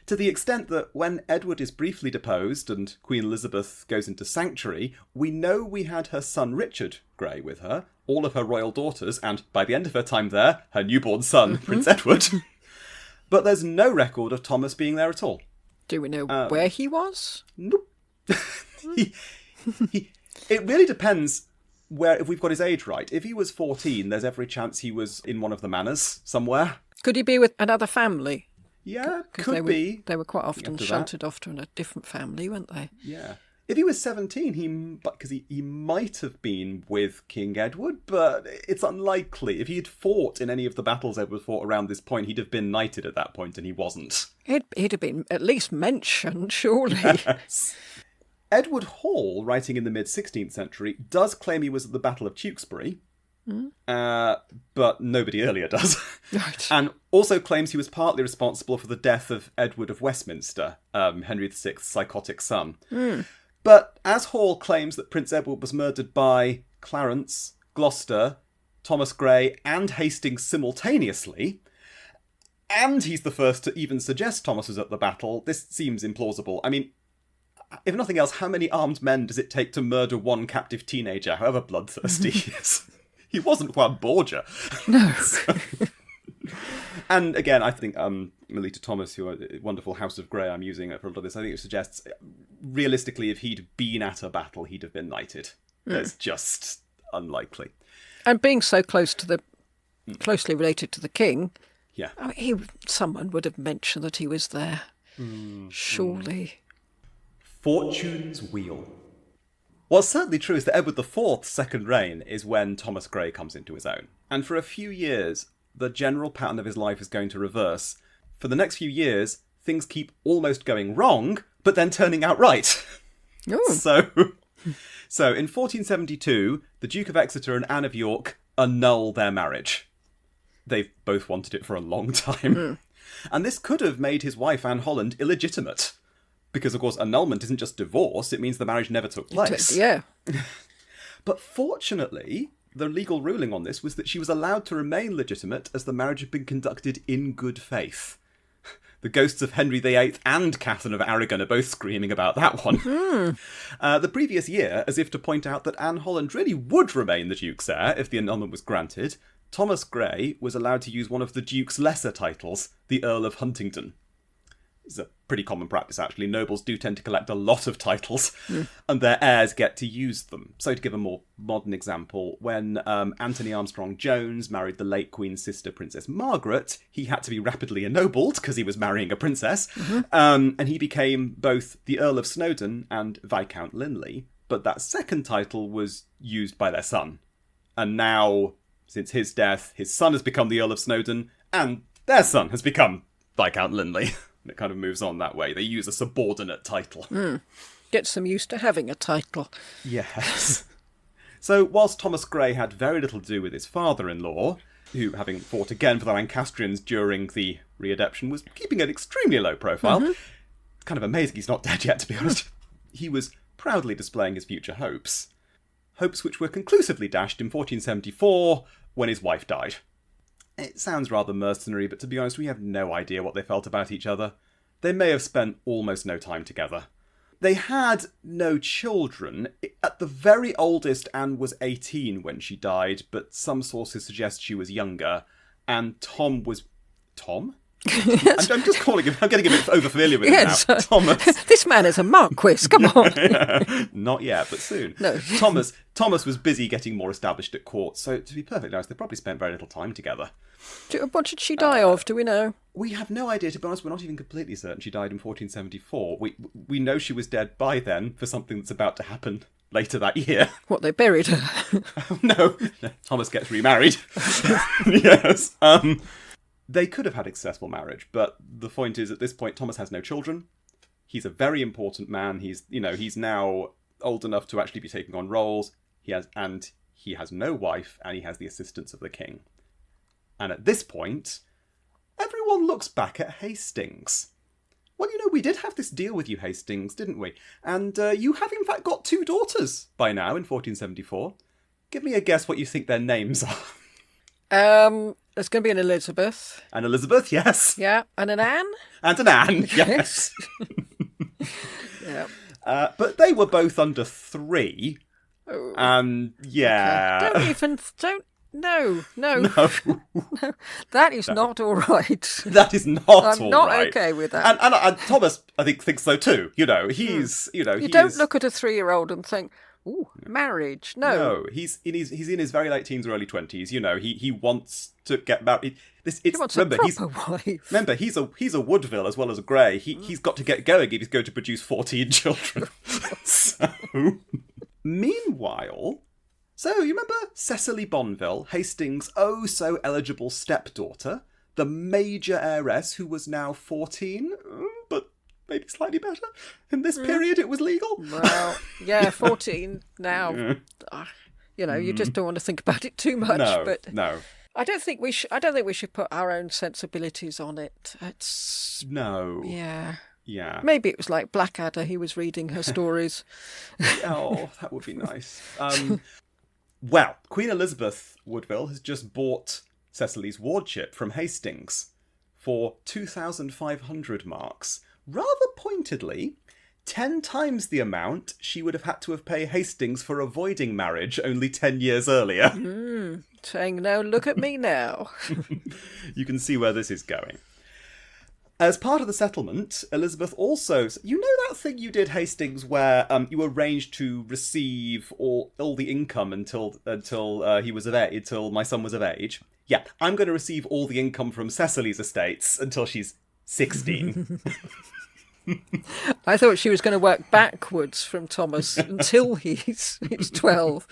To the extent that when Edward is briefly deposed and Queen Elizabeth goes into sanctuary, we know we had her son Richard Grey with her, all of her royal daughters, and by the end of her time there, her newborn son, Prince Edward. But there's no record of Thomas being there at all. Do we know where he was? Nope. It really depends if we've got his age right. If he was 14, there's every chance he was in one of the manors somewhere. Could he be with another family? Yeah, could be. They were quite often shunted off to a different family, weren't they? Yeah. If he was 17, he might have been with King Edward, but it's unlikely. If he had fought in any of the battles Edward fought around this point, he'd have been knighted at that point, and he wasn't. He'd have been at least mentioned, surely. Yes. Edward Hall, writing in the mid-16th century, does claim he was at the Battle of Tewkesbury, but nobody earlier does. Right. And also claims he was partly responsible for the death of Edward of Westminster, Henry VI's psychotic son. But as Hall claims that Prince Edward was murdered by Clarence, Gloucester, Thomas Grey and Hastings simultaneously, and he's the first to even suggest Thomas was at the battle, this seems implausible. I mean, if nothing else, how many armed men does it take to murder one captive teenager, however bloodthirsty he is? He wasn't Juan Borgia. No. And again, I think Melita Thomas, who wonderful House of Grey I'm using for a lot of this, I think it suggests, realistically, if he'd been at a battle, he'd have been knighted. It's just unlikely. And being so closely related to the king, Yeah. I mean, someone would have mentioned that he was there. Surely. Fortune's Wheel. What's certainly true is that Edward IV's second reign is when Thomas Grey comes into his own. And for a few years, the general pattern of his life is going to reverse. For the next few years, things keep almost going wrong, but then turning out right. Oh. So in 1472, the Duke of Exeter and Anne of York annul their marriage. They've both wanted it for a long time. And this could have made his wife Anne Holland illegitimate. Because, of course, annulment isn't just divorce, it means the marriage never took place. Yeah. But fortunately, the legal ruling on this was that she was allowed to remain legitimate as the marriage had been conducted in good faith. The ghosts of Henry VIII and Catherine of Aragon are both screaming about that one. The previous year, as if to point out that Anne Holland really would remain the Duke's heir if the annulment was granted, Thomas Grey was allowed to use one of the Duke's lesser titles, the Earl of Huntingdon. It's a pretty common practice, actually. Nobles do tend to collect a lot of titles, and their heirs get to use them. So to give a more modern example, when Anthony Armstrong Jones married the late Queen's sister, Princess Margaret, he had to be rapidly ennobled because he was marrying a princess, and he became both the Earl of Snowdon and Viscount Linley, but that second title was used by their son. And now, since his death, his son has become the Earl of Snowdon, and their son has become Viscount Linley. It kind of moves on that way. They use a subordinate title. Gets them used to having a title. Yes. So, whilst Thomas Grey had very little to do with his father-in-law, who, having fought again for the Lancastrians during the readeption, was keeping an extremely low profile, it's kind of amazing he's not dead yet, to be honest, he was proudly displaying his future hopes. Hopes which were conclusively dashed in 1474, when his wife died. It sounds rather mercenary, but to be honest, we have no idea what they felt about each other. They may have spent almost no time together. They had no children. At the very oldest, Anne was 18 when she died, but some sources suggest she was younger. And Tom was... Tom? I'm just calling him... I'm getting a bit overfamiliar with him now. Thomas. This man is a Marquis, come on. Not yet, but soon. No. Thomas was busy getting more established at court, so to be perfectly honest, they probably spent very little time together. What did she die of, do we know? We have no idea, to be honest. We're not even completely certain she died in 1474. We know she was dead by then for something that's about to happen later that year. What, they buried her? No, Thomas gets remarried. Yes. They could have had a successful marriage, but the point is, at this point, Thomas has no children. He's a very important man. He's now old enough to actually be taking on roles. He has no wife, and he has the assistance of the king. And at this point, everyone looks back at Hastings. Well, we did have this deal with you, Hastings, didn't we? And you have in fact got 2 daughters by now in 1474. Give me a guess what you think their names are. There's going to be an Elizabeth. An Elizabeth, yes. Yeah, and an Anne. And an Anne, yes. Yeah. But they were both under 3. Oh, and yeah. Okay. No. That is not all right. That is not all right. I'm not okay with that. And Thomas, I think, thinks so too. He's, You don't look at a 3-year-old and think, Ooh, marriage. No. No, he's in his very late teens or early 20s. You know, he wants to get married. He wants a proper wife. Remember, he's a Woodville as well as a Grey. He's got to get going if he's going to produce 14 children. So, meanwhile, you remember Cecily Bonville, Hastings' oh so eligible stepdaughter, the major heiress who was now 14, but maybe slightly better. In this period, it was legal. Well, yeah, 14 now. You just don't want to think about it too much. No. I don't think we should put our own sensibilities on it. No. Yeah. Yeah. Maybe it was like Blackadder. He was reading her stories. Oh, that would be nice. Well, Queen Elizabeth Woodville has just bought Cecily's wardship from Hastings for 2,500 marks. Rather pointedly, 10 times the amount she would have had to have paid Hastings for avoiding marriage only 10 years earlier. Saying, no, look at me now. You can see where this is going. As part of the settlement, Elizabeth also... You know that thing you did, Hastings, where you arranged to receive all the income until he was of age, until my son was of age? Yeah, I'm going to receive all the income from Cecily's estates until she's 16. I thought she was going to work backwards from Thomas until he's 12.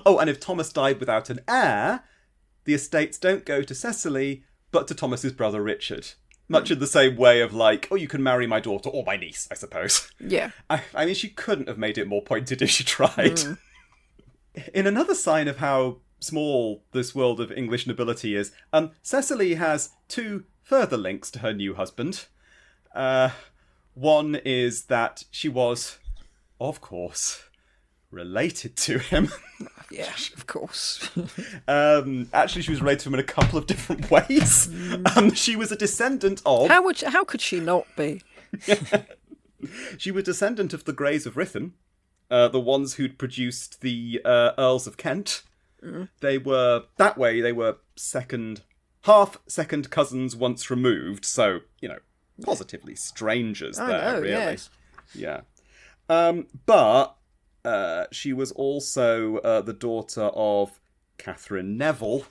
Oh, and if Thomas died without an heir, the estates don't go to Cecily, but to Thomas's brother Richard. Much in the same way of like, oh, you can marry my daughter or my niece, I suppose. Yeah. I mean, she couldn't have made it more pointed if she tried. In another sign of how small this world of English nobility is, Cecily has 2 further links to her new husband. One is that she was, of course, related to him. Yeah, of course. Actually, she was related to him in a couple of different ways. She was a descendant of... How could she not be? She was a descendant of the Greys of Ruthin, the ones who'd produced the Earls of Kent. They were half-second cousins once removed, so, positively strangers there, really. Yes. Yeah. But she was also the daughter of Catherine Neville,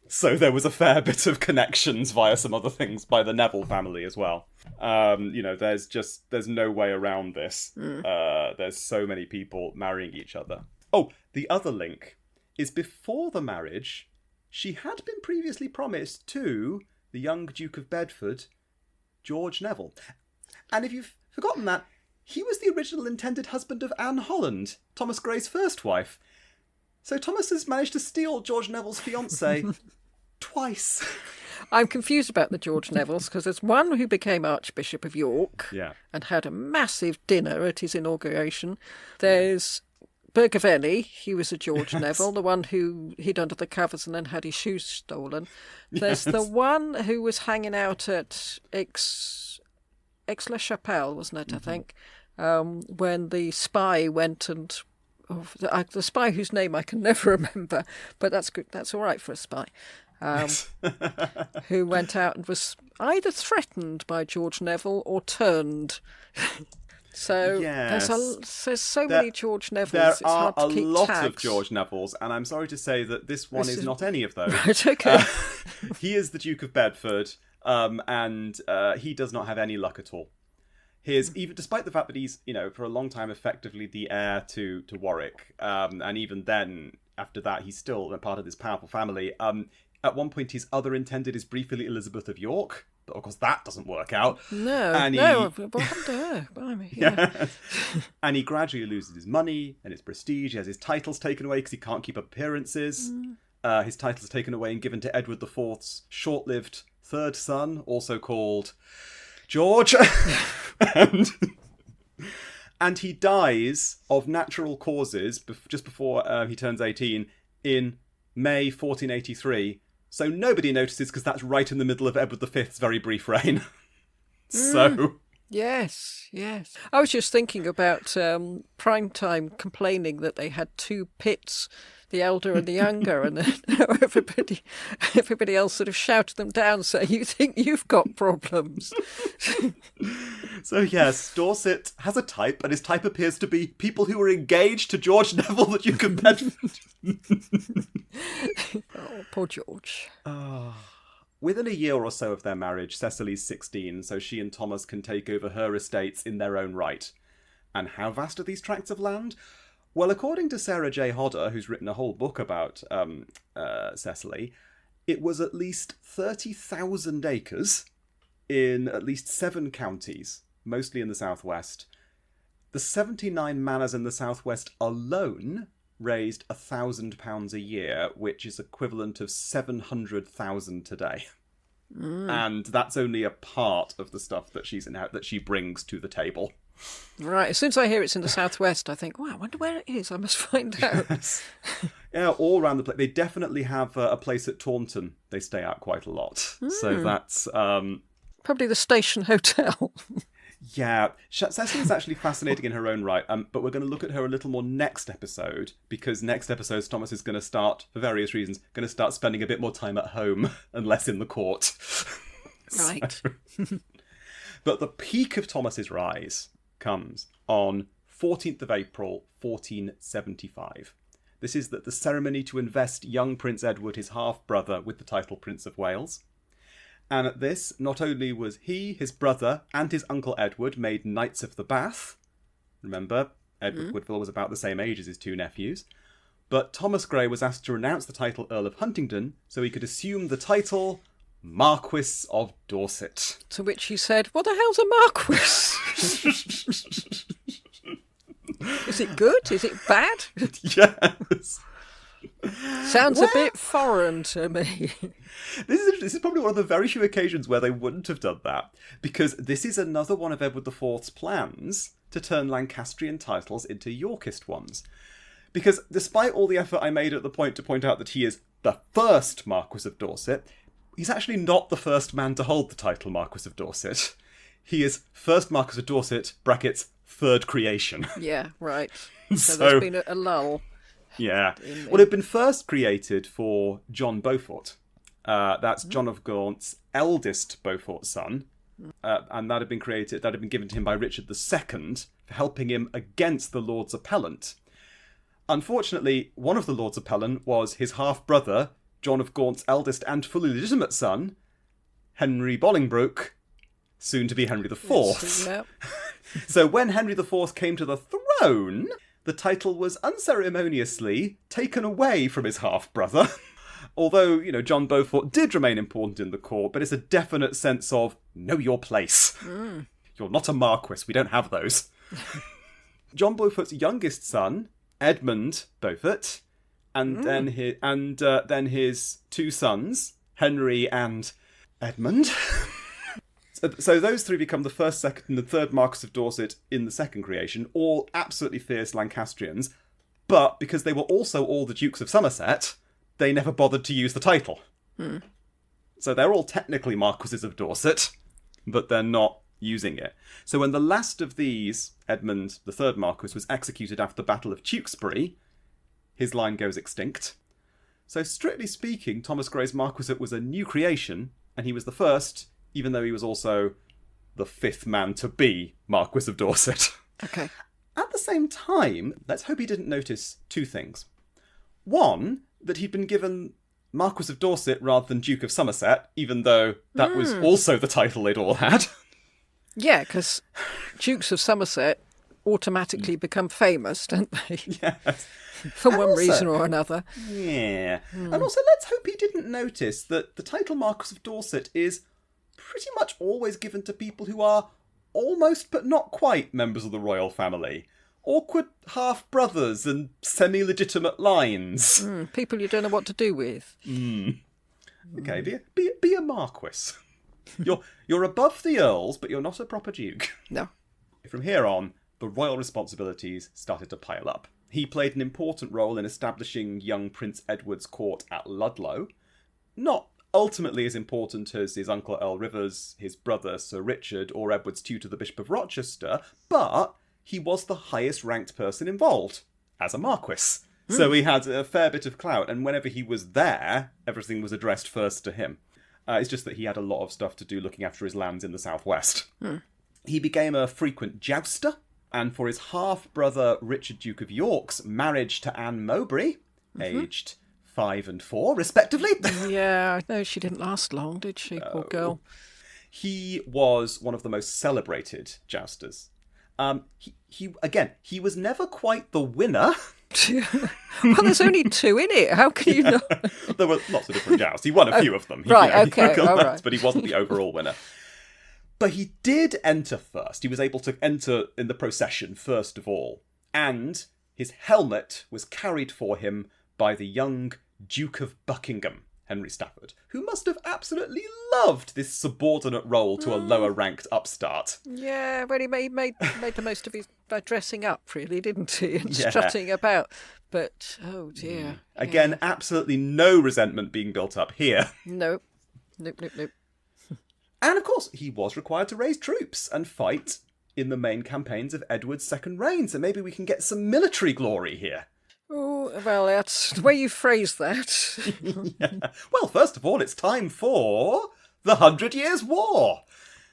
so there was a fair bit of connections via some other things by the Neville family as well. There's no way around this. There's so many people marrying each other. Oh, the other link is before the marriage, she had been previously promised to the young Duke of Bedford, George Neville. And if you've forgotten that, he was the original intended husband of Anne Holland, Thomas Grey's first wife. So Thomas has managed to steal George Neville's fiancée twice. I'm confused about the George Nevilles because there's one who became Archbishop of York and had a massive dinner at his inauguration. There's Bergavelli, he was a George Neville, the one who hid under the covers and then had his shoes stolen. There's the one who was hanging out at Aix-la-Chapelle, wasn't it, I think, when the spy went and... the spy whose name I can never remember, but that's good. That's all right for a spy. Who went out and was either threatened by George Neville or turned. So there's so many George Nevilles. It's hard to keep There are a lot tags. of George Nevilles, and I'm sorry to say that this one is not any of those. Right, okay. He is the Duke of Bedford, and he does not have any luck at all. Even despite the fact that he's, for a long time effectively the heir to Warwick, and even then, after that, he's still a part of this powerful family. At one point, his other intended is briefly Elizabeth of York, but of course that doesn't work out. No, what happened to her? Blimey, yeah. And he gradually loses his money and his prestige. He has his titles taken away because he can't keep up appearances. His titles taken away and given to Edward IV's short-lived third son, also called George. And he dies of natural causes just before he turns 18 in May 1483. So nobody notices because that's right in the middle of Edward V's very brief reign. So Yes, yes. I was just thinking about Primetime complaining that they had two pits, the elder and the younger, and then everybody else sort of shouted them down, saying, "You think you've got problems?" So yes, Dorset has a type, and his type appears to be people who are engaged to George Neville that you can Bedford. Oh, poor George. Within a year or so of their marriage, Cecily's 16, so she and Thomas can take over her estates in their own right. And how vast are these tracts of land? Well, according to Sarah J. Hodder, who's written a whole book about Cecily, it was at least 30,000 acres in at least 7 counties, mostly in the southwest. The 79 manors in the southwest alone raised £1,000 a year, which is equivalent of 700,000 today. And that's only a part of the stuff that that she brings to the table. Right. As soon as I hear it's in the southwest, I think, wow, I wonder where it is. I must find out. Yes. Yeah, all around the place. They definitely have a place at Taunton. They stay out quite a lot. So that's probably the Station Hotel. Yeah, Cecily's actually fascinating in her own right, but we're going to look at her a little more next episode, because next episode Thomas is going to start, for various reasons, spending a bit more time at home and less in the court. Right. But the peak of Thomas's rise comes on 14th of April, 1475. This is the ceremony to invest young Prince Edward, his half-brother, with the title Prince of Wales. And at this, not only was he, his brother, and his uncle Edward made Knights of the Bath. Remember, Edward Woodville was about the same age as his 2 nephews. But Thomas Grey was asked to renounce the title Earl of Huntingdon so he could assume the title Marquis of Dorset. To which he said, "What the hell's a marquis?" Is it good? Is it bad? Yes. Sounds a bit foreign to me. This is probably one of the very few occasions where they wouldn't have done that, because this is another one of Edward IV's plans to turn Lancastrian titles into Yorkist ones. Because despite all the effort I made at the point to point out that he is the first Marquis of Dorset, he's actually not the first man to hold the title Marquis of Dorset. He is first Marquis of Dorset, brackets, third creation. Yeah, right. So there's been a lull. Yeah. Well, it had been first created for John Beaufort. That's John of Gaunt's eldest Beaufort son. And that had been given to him by Richard II for helping him against the Lord's Appellant. Unfortunately, one of the Lord's Appellant was his half-brother, John of Gaunt's eldest and fully legitimate son, Henry Bolingbroke, soon to be Henry IV. Yes, yeah. So when Henry IV came to the throne, the title was unceremoniously taken away from his half-brother. Although, John Beaufort did remain important in the court, but it's a definite sense of, know your place. You're not a marquis, we don't have those. John Beaufort's youngest son, Edmund Beaufort, and then his 2 sons, Henry and Edmund. So those 3 become the first, second, and the third Marquis of Dorset in the second creation, all absolutely fierce Lancastrians, but because they were also all the Dukes of Somerset, they never bothered to use the title. So they're all technically Marquises of Dorset, but they're not using it. So when the last of these, Edmund, the third Marquis, was executed after the Battle of Tewkesbury, his line goes extinct. So strictly speaking, Thomas Grey's Marquisate was a new creation, and he was the first, even though he was also the 5th man to be Marquis of Dorset. Okay. At the same time, let's hope he didn't notice 2 things. One, that he'd been given Marquis of Dorset rather than Duke of Somerset, even though that was also the title they'd all had. Yeah, because Dukes of Somerset automatically become famous, don't they? Yes. For one reason or another. Yeah. And also, let's hope he didn't notice that the title Marquis of Dorset is pretty much always given to people who are almost but not quite members of the royal family. Awkward half-brothers and semi-legitimate lines. People you don't know what to do with. Okay, be a marquis. You're above the earls, but you're not a proper duke. No. From here on, the royal responsibilities started to pile up. He played an important role in establishing young Prince Edward's court at Ludlow. Not ultimately as important as his uncle Earl Rivers, his brother Sir Richard, or Edward's tutor, the Bishop of Rochester, but he was the highest ranked person involved, as a Marquis. So he had a fair bit of clout, and whenever he was there, everything was addressed first to him. It's just that he had a lot of stuff to do looking after his lands in the southwest. He became a frequent jouster, and for his half-brother Richard Duke of York's marriage to Anne Mowbray, aged 5 and 4, respectively. Yeah, I know she didn't last long, did she, poor girl? He was one of the most celebrated jousters. He was never quite the winner. Well, there's only 2 in it. How can you not? There were lots of different jousts. He won a few of them. Right, He won all loads, right. but he wasn't the overall winner. But he did enter first. He was able to enter in the procession first of all. And his helmet was carried for him by the young Duke of Buckingham, Henry Stafford, who must have absolutely loved this subordinate role to a lower-ranked upstart. Yeah, well, he made the most of his by dressing up, really, didn't he? And Yeah. strutting about. But, oh dear. Again, absolutely no resentment being built up here. Nope. And of course, he was required to raise troops and fight in the main campaigns of Edward's second reign, so maybe we can get some military glory here. Oh, well, that's the way you phrase that. Yeah. Well, first of all, it's time for the 100 Years' War.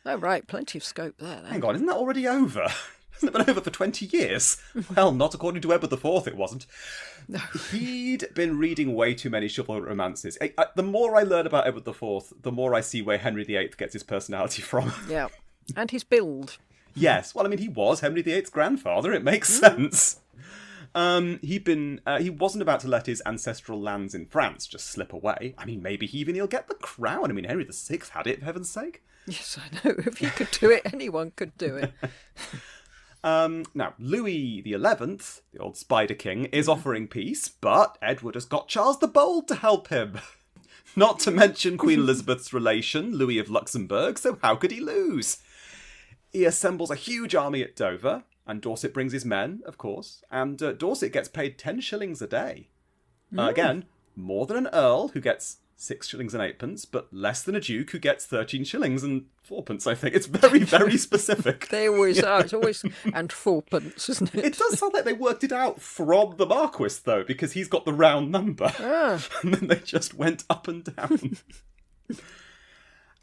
Oh, right, plenty of scope there, then. Hang on, isn't that already over? Hasn't it been over for 20 years? Well, not according to Edward IV, it wasn't. No. He'd been reading way too many chivalric romances. The more I learn about Edward IV, the more I see where Henry VIII gets his personality from. Yeah, and his build. Yes, well, I mean, he was Henry VIII's grandfather. It makes sense. He wasn't about to let his ancestral lands in France just slip away. I mean, maybe he'll get the crown. I mean, Henry VI had it, for heaven's sake. Yes, I know. If he could do it, anyone could do it. Now, Louis XI, the old Spider King, is offering peace, but Edward has got Charles the Bold to help him. Not to mention Queen Elizabeth's relation, Louis of Luxembourg, so how could he lose? He assembles a huge army at Dover, and Dorset brings his men, of course, and Dorset gets paid 10 shillings a day. Again, more than an earl, who gets 6 shillings and 8pence, but less than a duke, who gets 13 shillings and 4pence, I think. It's very, very specific. They always are. It's always, and 4pence, isn't it? It does sound like they worked it out from the Marquis, though, because he's got the round number. And then they just went up and down.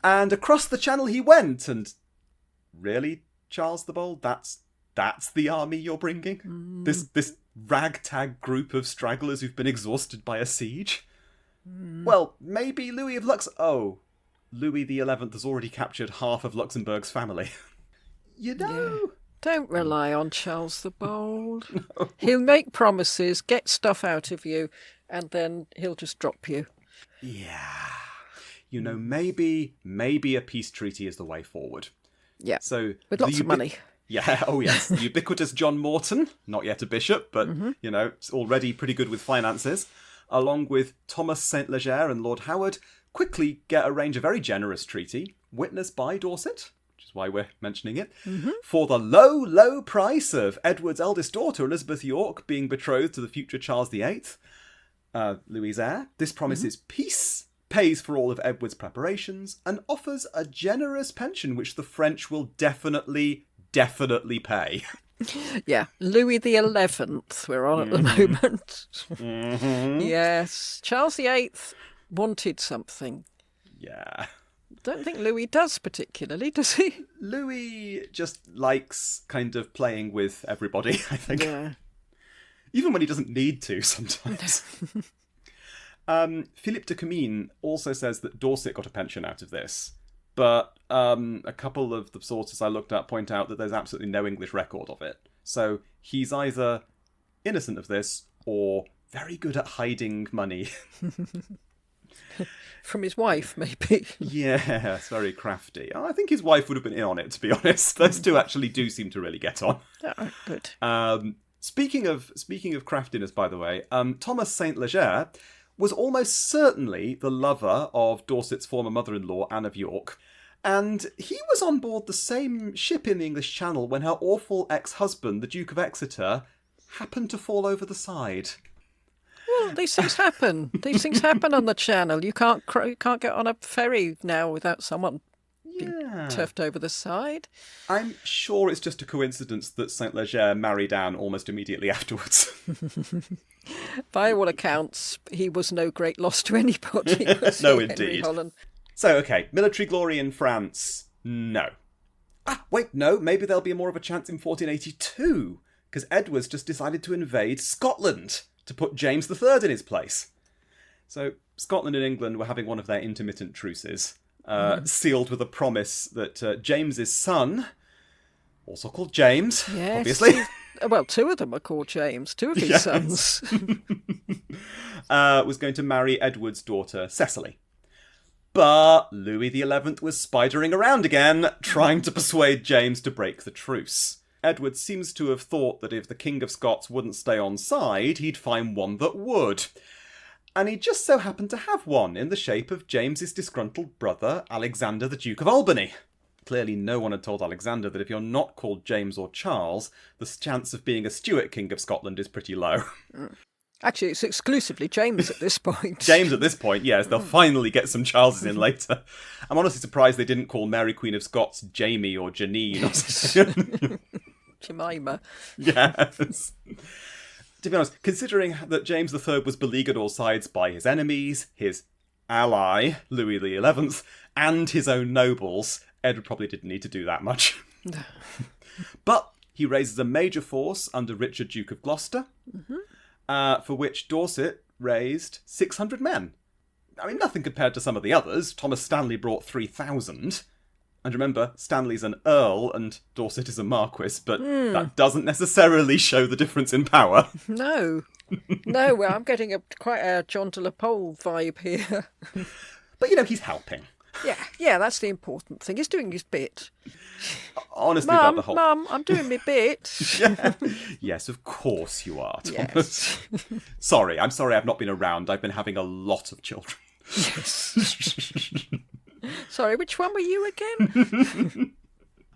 And across the channel he went, and really, Charles the Bold, that's the army you're bringing? This ragtag group of stragglers who've been exhausted by a siege? Well, maybe Louis of Louis XI has already captured half of Luxembourg's family. You know... Yeah. Don't rely on Charles the Bold. No. He'll make promises, get stuff out of you, and then he'll just drop you. Yeah. You know, maybe a peace treaty is the way forward. Yeah, so with lots of money. Yeah, oh yes. The ubiquitous John Morton, not yet a bishop, but, you know, already pretty good with finances, along with Thomas St. Leger and Lord Howard, quickly get arrange a very generous treaty, witnessed by Dorset, which is why we're mentioning it, for the low, low price of Edward's eldest daughter, Elizabeth York, being betrothed to the future Charles VIII, Louis' heir. This promises peace, pays for all of Edward's preparations, and offers a generous pension, which the French will definitely pay. Yeah, Louis XI we're on at the moment. Yes, Charles VIII wanted something. Yeah. Don't think Louis does particularly, does he? Louis just likes kind of playing with everybody, I think. Yeah. Even when he doesn't need to sometimes. Philippe de Comines also says that Dorset got a pension out of this. But a couple of the sources I looked at point out that there's absolutely no English record of it. So he's either innocent of this or very good at hiding money. From his wife, maybe. Yeah, it's very crafty. I think his wife would have been in on it, to be honest. Those two actually do seem to really get on. Oh, good. Speaking of craftiness, by the way, Thomas St. Leger was almost certainly the lover of Dorset's former mother-in-law, Anne of York. And he was on board the same ship in the English Channel when her awful ex-husband, the Duke of Exeter, happened to fall over the side. Well, these things happen. These things happen on the channel. You can't get on a ferry now without someone being turfed over the side. I'm sure it's just a coincidence that Saint Leger married Anne almost immediately afterwards. By all accounts, he was no great loss to anybody. No, indeed. So, okay, military glory in France, no. Wait, no, maybe there'll be more of a chance in 1482, because Edward's just decided to invade Scotland to put James III in his place. So, Scotland and England were having one of their intermittent truces, sealed with a promise that James's son, also called James, obviously. Well, two of them are called James, two of his sons. Was going to marry Edward's daughter, Cecily. But Louis XI was spidering around again, trying to persuade James to break the truce. Edward seems to have thought that if the King of Scots wouldn't stay on side, he'd find one that would. And he just so happened to have one in the shape of James's disgruntled brother, Alexander, the Duke of Albany. Clearly no one had told Alexander that if you're not called James or Charles, the chance of being a Stuart King of Scotland is pretty low. Actually, it's exclusively James at this point. James at this point, yes. They'll finally get some Charleses in later. I'm honestly surprised they didn't call Mary Queen of Scots Jamie or Janine or something. Jemima. Yes. To be honest, considering that James III was beleaguered all sides by his enemies, his ally, Louis XI, and his own nobles, Edward probably didn't need to do that much. But he raises a major force under Richard, Duke of Gloucester, for which Dorset raised 600 men. I mean, nothing compared to some of the others. Thomas Stanley brought 3,000. And remember, Stanley's an Earl and Dorset is a Marquis, but that doesn't necessarily show the difference in power. No. No, well, I'm getting quite a John de la Pole vibe here. But, he's helping. Yeah, that's the important thing. He's doing his bit. Honestly, about the whole... Mum, I'm doing my bit. Yes, of course you are, Thomas. Yes. I'm sorry I've not been around. I've been having a lot of children. Yes. Sorry, which one were you again?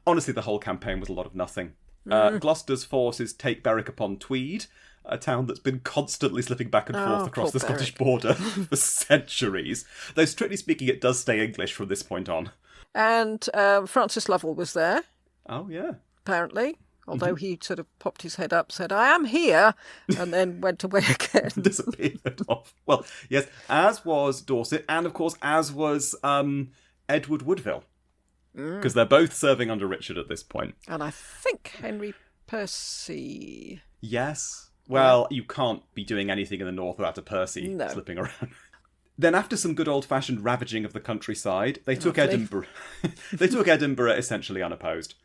Honestly, the whole campaign was a lot of nothing. Gloucester's forces take Berwick upon Tweed, a town that's been constantly slipping back and forth across the Scottish border for centuries. Though, strictly speaking, it does stay English from this point on. And Francis Lovell was there. Oh, yeah. Apparently. Although he sort of popped his head up, said, I am here, and then went away again. Disappeared off. Well, yes, as was Dorset, and of course, as was Edward Woodville. Because they're both serving under Richard at this point. And I think Henry Percy. Yes. Well, you can't be doing anything in the north without a Percy slipping around. Then after some good old-fashioned ravaging of the countryside, they took Edinburgh. They took Edinburgh essentially unopposed.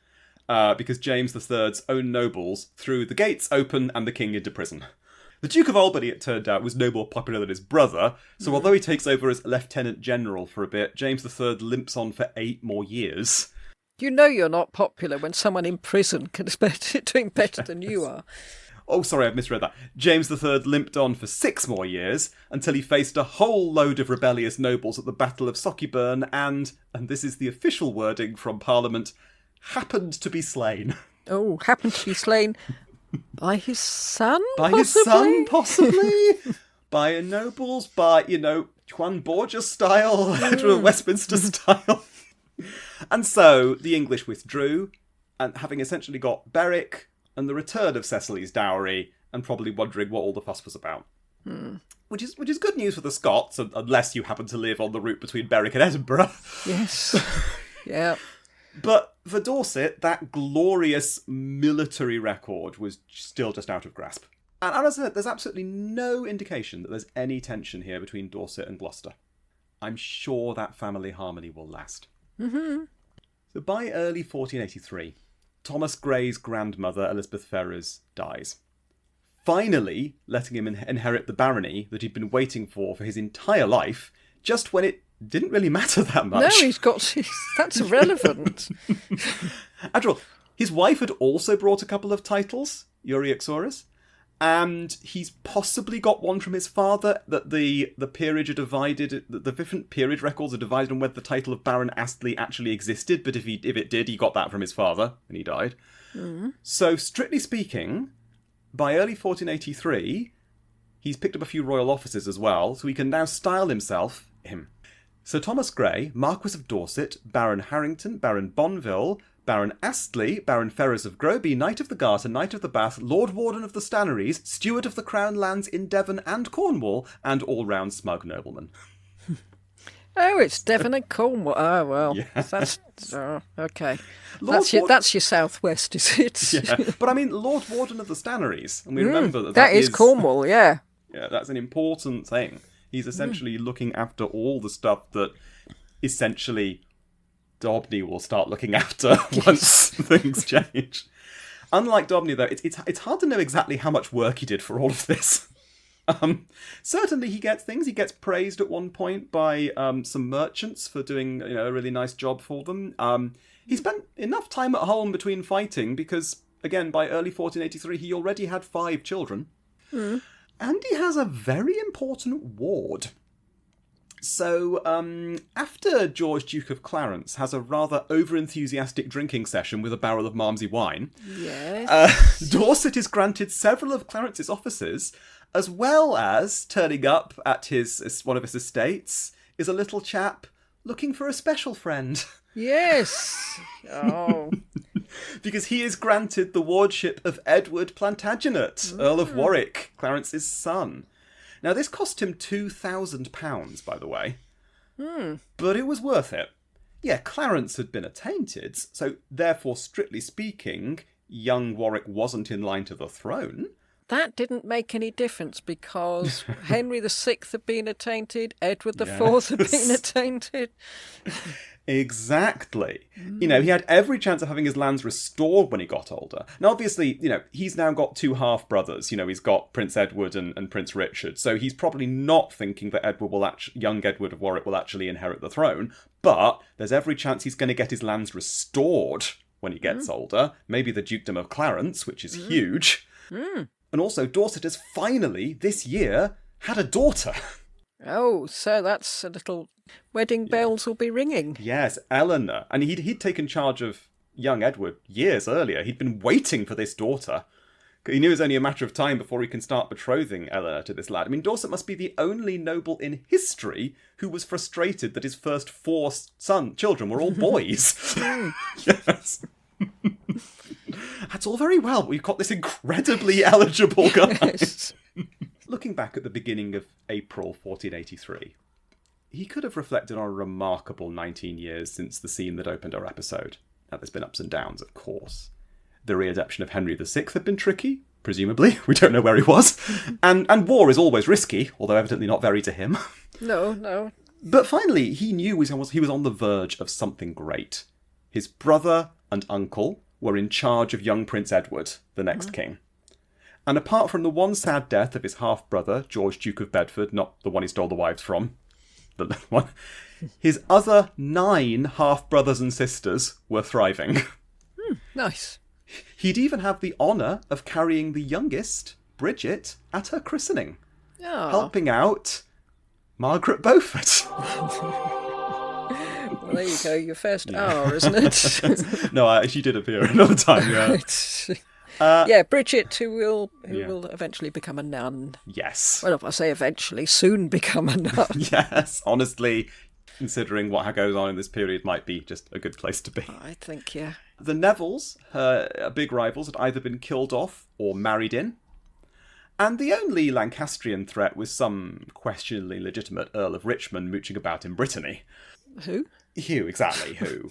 Because James III's own nobles threw the gates open and the king into prison. The Duke of Albany, it turned out, was no more popular than his brother, so although he takes over as Lieutenant General for a bit, James III limps on for 8 more years. You know you're not popular when someone in prison is doing better than you are. Oh, sorry, I've misread that. James III limped on for 6 more years until he faced a whole load of rebellious nobles at the Battle of Soccieburn and this is the official wording from Parliament, happened to be slain. Oh, happened to be slain by his son, By his son, possibly? By a nobles, by, Juan Borgia style, Edward Westminster style. And so the English withdrew, and having essentially got Berwick and the return of Cecily's dowry, and probably wondering what all the fuss was about. Which is good news for the Scots, unless you happen to live on the route between Berwick and Edinburgh. Yes. Yeah. But for Dorset, that glorious military record was still just out of grasp. And as I said, there's absolutely no indication that there's any tension here between Dorset and Gloucester. I'm sure that family harmony will last. So by early 1483, Thomas Grey's grandmother, Elizabeth Ferrers, dies. Finally letting him inherit the barony that he'd been waiting for his entire life, just when it didn't really matter that much. No, that's irrelevant. After all, his wife had also brought a couple of titles, Euryxorus, and he's possibly got one from his father, that the peerage are divided, the different peerage records are divided on whether the title of Baron Astley actually existed, but if it did, he got that from his father, and he died. So, strictly speaking, by early 1483, he's picked up a few royal offices as well, so he can now style himself him. Sir Thomas Grey, Marquis of Dorset, Baron Harrington, Baron Bonville, Baron Astley, Baron Ferrers of Groby, Knight of the Garter, Knight of the Bath, Lord Warden of the Stannaries, Steward of the Crown Lands in Devon and Cornwall, and all-round smug nobleman. Oh, it's Devon and Cornwall. Oh, well. Yeah. That's... okay. That's your southwest, is it? Yeah, but I mean, Lord Warden of the Stannaries. And we remember that is Cornwall, yeah. Yeah, that's an important thing. He's essentially looking after all the stuff that essentially Dobney will start looking after once things change. Unlike Dobney, though, it's hard to know exactly how much work he did for all of this. Certainly he gets things. He gets praised at one point by some merchants for doing a really nice job for them. He spent enough time at home between fighting because, again, by early 1483 he already had 5 children. And he has a very important ward. So, after George, Duke of Clarence, has a rather over-enthusiastic drinking session with a barrel of Malmsey wine, yes. Dorset is granted several of Clarence's offices, as well as turning up at one of his estates is a little chap looking for a special friend. Yes. Oh. Because he is granted the wardship of Edward Plantagenet, Earl of Warwick, Clarence's son. Now, this cost him £2,000, by the way. But it was worth it. Yeah, Clarence had been attainted, so therefore, strictly speaking, young Warwick wasn't in line to the throne. That didn't make any difference because Henry VI had been attainted, Edward IV had been attainted. Exactly. He had every chance of having his lands restored when he got older. Now, obviously, he's now got 2 half-brothers. He's got Prince Edward and Prince Richard. So he's probably not thinking that young Edward of Warwick will actually inherit the throne. But there's every chance he's going to get his lands restored when he gets older. Maybe the Dukedom of Clarence, which is huge. And also, Dorset has finally, this year, had a daughter. Oh, so that's a little... Wedding bells will be ringing. Yes, Eleanor. And he'd taken charge of young Edward years earlier. He'd been waiting for this daughter. He knew it was only a matter of time before he can start betrothing Eleanor to this lad. I mean, Dorset must be the only noble in history who was frustrated that his first 4 children were all boys. Yes. That's all very well, but we've got this incredibly eligible guy. Yes. Looking back at the beginning of April 1483, he could have reflected on a remarkable 19 years since the scene that opened our episode. Now, there's been ups and downs, of course. The re-adoption of Henry VI had been tricky, presumably. We don't know where he was. And war is always risky, although evidently not very to him. No. But finally, he knew he was on the verge of something great. His brother and uncle were in charge of young Prince Edward, the next king. And apart from the one sad death of his half-brother, George, Duke of Bedford, not the one he stole the wives from, the little one, his other 9 half-brothers and sisters were thriving. Nice. He'd even have the honour of carrying the youngest, Bridget, at her christening, helping out Margaret Beaufort. Well, there you go, your first hour, isn't it? No, she did appear another time, yeah. Bridget, who will eventually become a nun. Yes. Well, if I say eventually, soon become a nun. Yes, honestly, considering what goes on in this period, might be just a good place to be. I think, yeah. The Nevilles, her big rivals, had either been killed off or married in. And the only Lancastrian threat was some questionably legitimate Earl of Richmond mooching about in Brittany. Who? Hugh, exactly, who.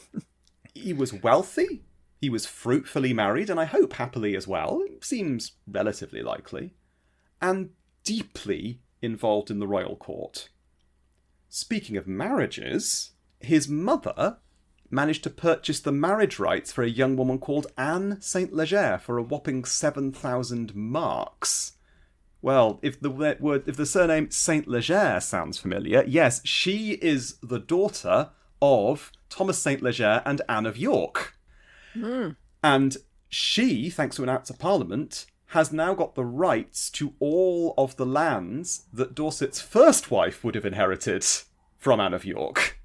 He was wealthy, he was fruitfully married, and I hope happily as well. It seems relatively likely. And deeply involved in the royal court. Speaking of marriages, his mother managed to purchase the marriage rights for a young woman called Anne St. Leger for a whopping 7,000 marks. Well, if the surname St. Leger sounds familiar, yes, she is the daughter of Thomas St. Leger and Anne of York. And she, thanks to an Act of Parliament, has now got the rights to all of the lands that Dorset's first wife would have inherited from Anne of York.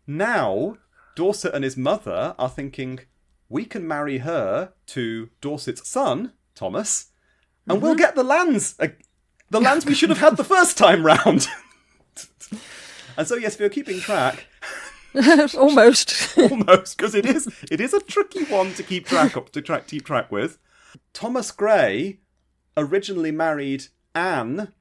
Now Dorset and his mother are thinking, we can marry her to Dorset's son, Thomas, and we'll get the lands we should have had the first time round. And so, yes, if you're keeping track... Almost, because it is a tricky one to keep track with. Thomas Grey originally married Anne,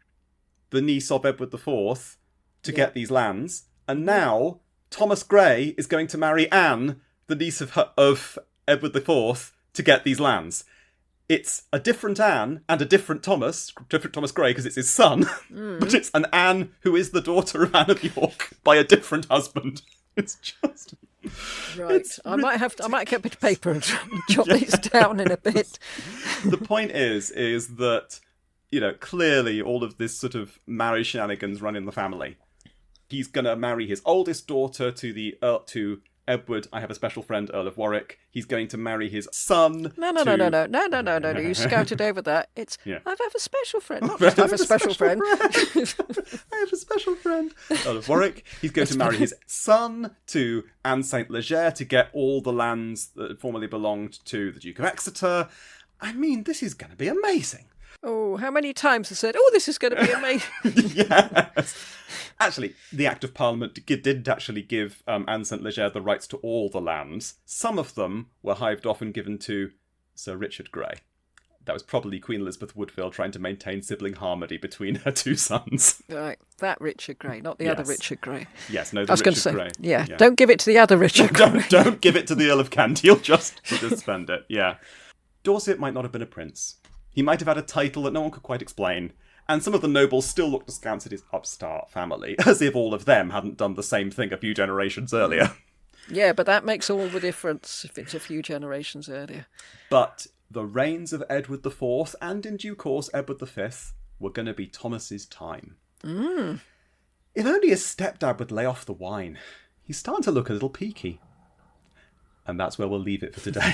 the niece of Edward IV, to get these lands, and now Thomas Grey is going to marry Anne, the niece of Edward IV, to get these lands. It's a different Anne and a different Thomas Grey because it's his son, but it's an Anne who is the daughter of Anne of York by a different husband. It's just right. I might get a bit of paper and jot these down in a bit. The point is that, you know, clearly all of this sort of marriage shenanigans run in the family. He's going to marry his oldest daughter to Edward, I have a special friend, Earl of Warwick. He's going to marry his son. No. You scouted over that. It's, yeah. I have a special friend. Not just I have a special friend. I have a special friend. Earl of Warwick. He's going to marry his son to Anne St. Leger to get all the lands that formerly belonged to the Duke of Exeter. I mean, this is going to be amazing. Oh, how many times I said, this is going to be amazing. Yes. Actually, the Act of Parliament didn't actually give Anne St. Leger the rights to all the lands. Some of them were hived off and given to Sir Richard Grey. That was probably Queen Elizabeth Woodville trying to maintain sibling harmony between her two sons. Right, that Richard Grey, not the other Richard Grey. Yes, no, the Richard Grey. Yeah, don't give it to the other Richard Grey. Don't give it to the Earl of Kent. He'll just spend it, yeah. Dorset might not have been a prince. He might have had a title that no one could quite explain, and some of the nobles still looked askance at his upstart family, as if all of them hadn't done the same thing a few generations earlier. Yeah, but that makes all the difference if it's a few generations earlier. But the reigns of Edward IV, and in due course Edward V, were going to be Thomas's time. If only his stepdad would lay off the wine. He's starting to look a little peaky. And that's where we'll leave it for today.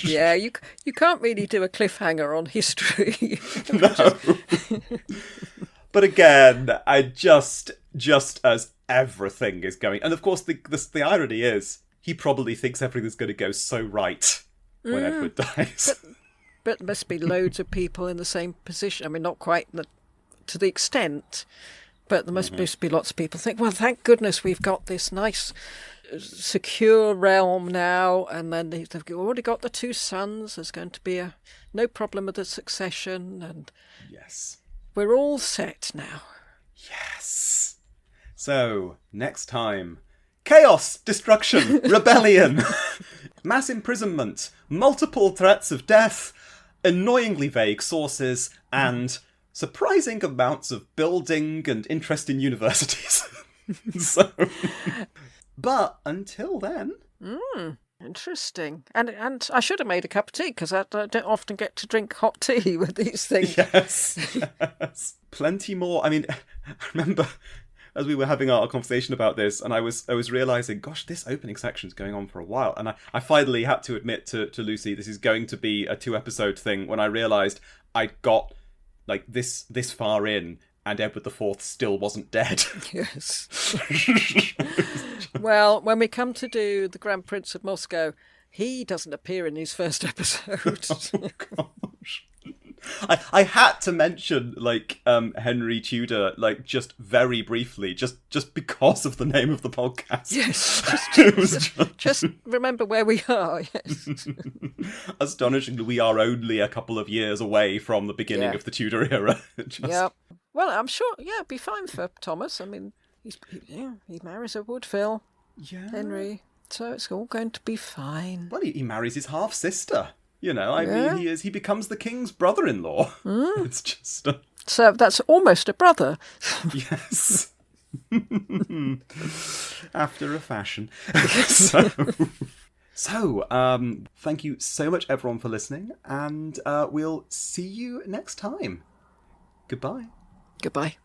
Yeah, you can't really do a cliffhanger on history. No. But again, I just as everything is going... And of course, the irony is, he probably thinks everything's going to go so right when Edward dies. But there must be loads of people in the same position. I mean, not quite to the extent, but there must be lots of people think, well, thank goodness we've got this nice... secure realm now, and then they've already got the two sons. There's going to be no problem with the succession, and yes, we're all set now. Yes. So next time, chaos, destruction, rebellion, mass imprisonment, multiple threats of death, annoyingly vague sources, and surprising amounts of building and interest in universities. So. But until then... Interesting. And I should have made a cup of tea, because I don't often get to drink hot tea with these things. Yes. Plenty more. I mean, I remember as we were having our conversation about this, and I was realising, gosh, this opening section's going on for a while. And I finally had to admit to Lucy, this is going to be a 2-episode thing, when I realised I got like this far in, and Edward IV still wasn't dead. Yes. Well, when we come to do the Grand Prince of Moscow, he doesn't appear in his first episode. Oh, gosh. I had to mention, like, Henry Tudor, like, just very briefly, just because of the name of the podcast. Yes. Just remember where we are, yes. Astonishingly, we are only a couple of years away from the beginning of the Tudor era. Yeah. Well, I'm sure, it'd be fine for Thomas. I mean, he marries a Woodville, Henry, so it's all going to be fine. Well, he marries his half-sister, you know. I mean, he becomes the king's brother-in-law. It's just... So that's almost a brother. Yes. After a fashion. So, thank you so much, everyone, for listening, and we'll see you next time. Goodbye. Goodbye.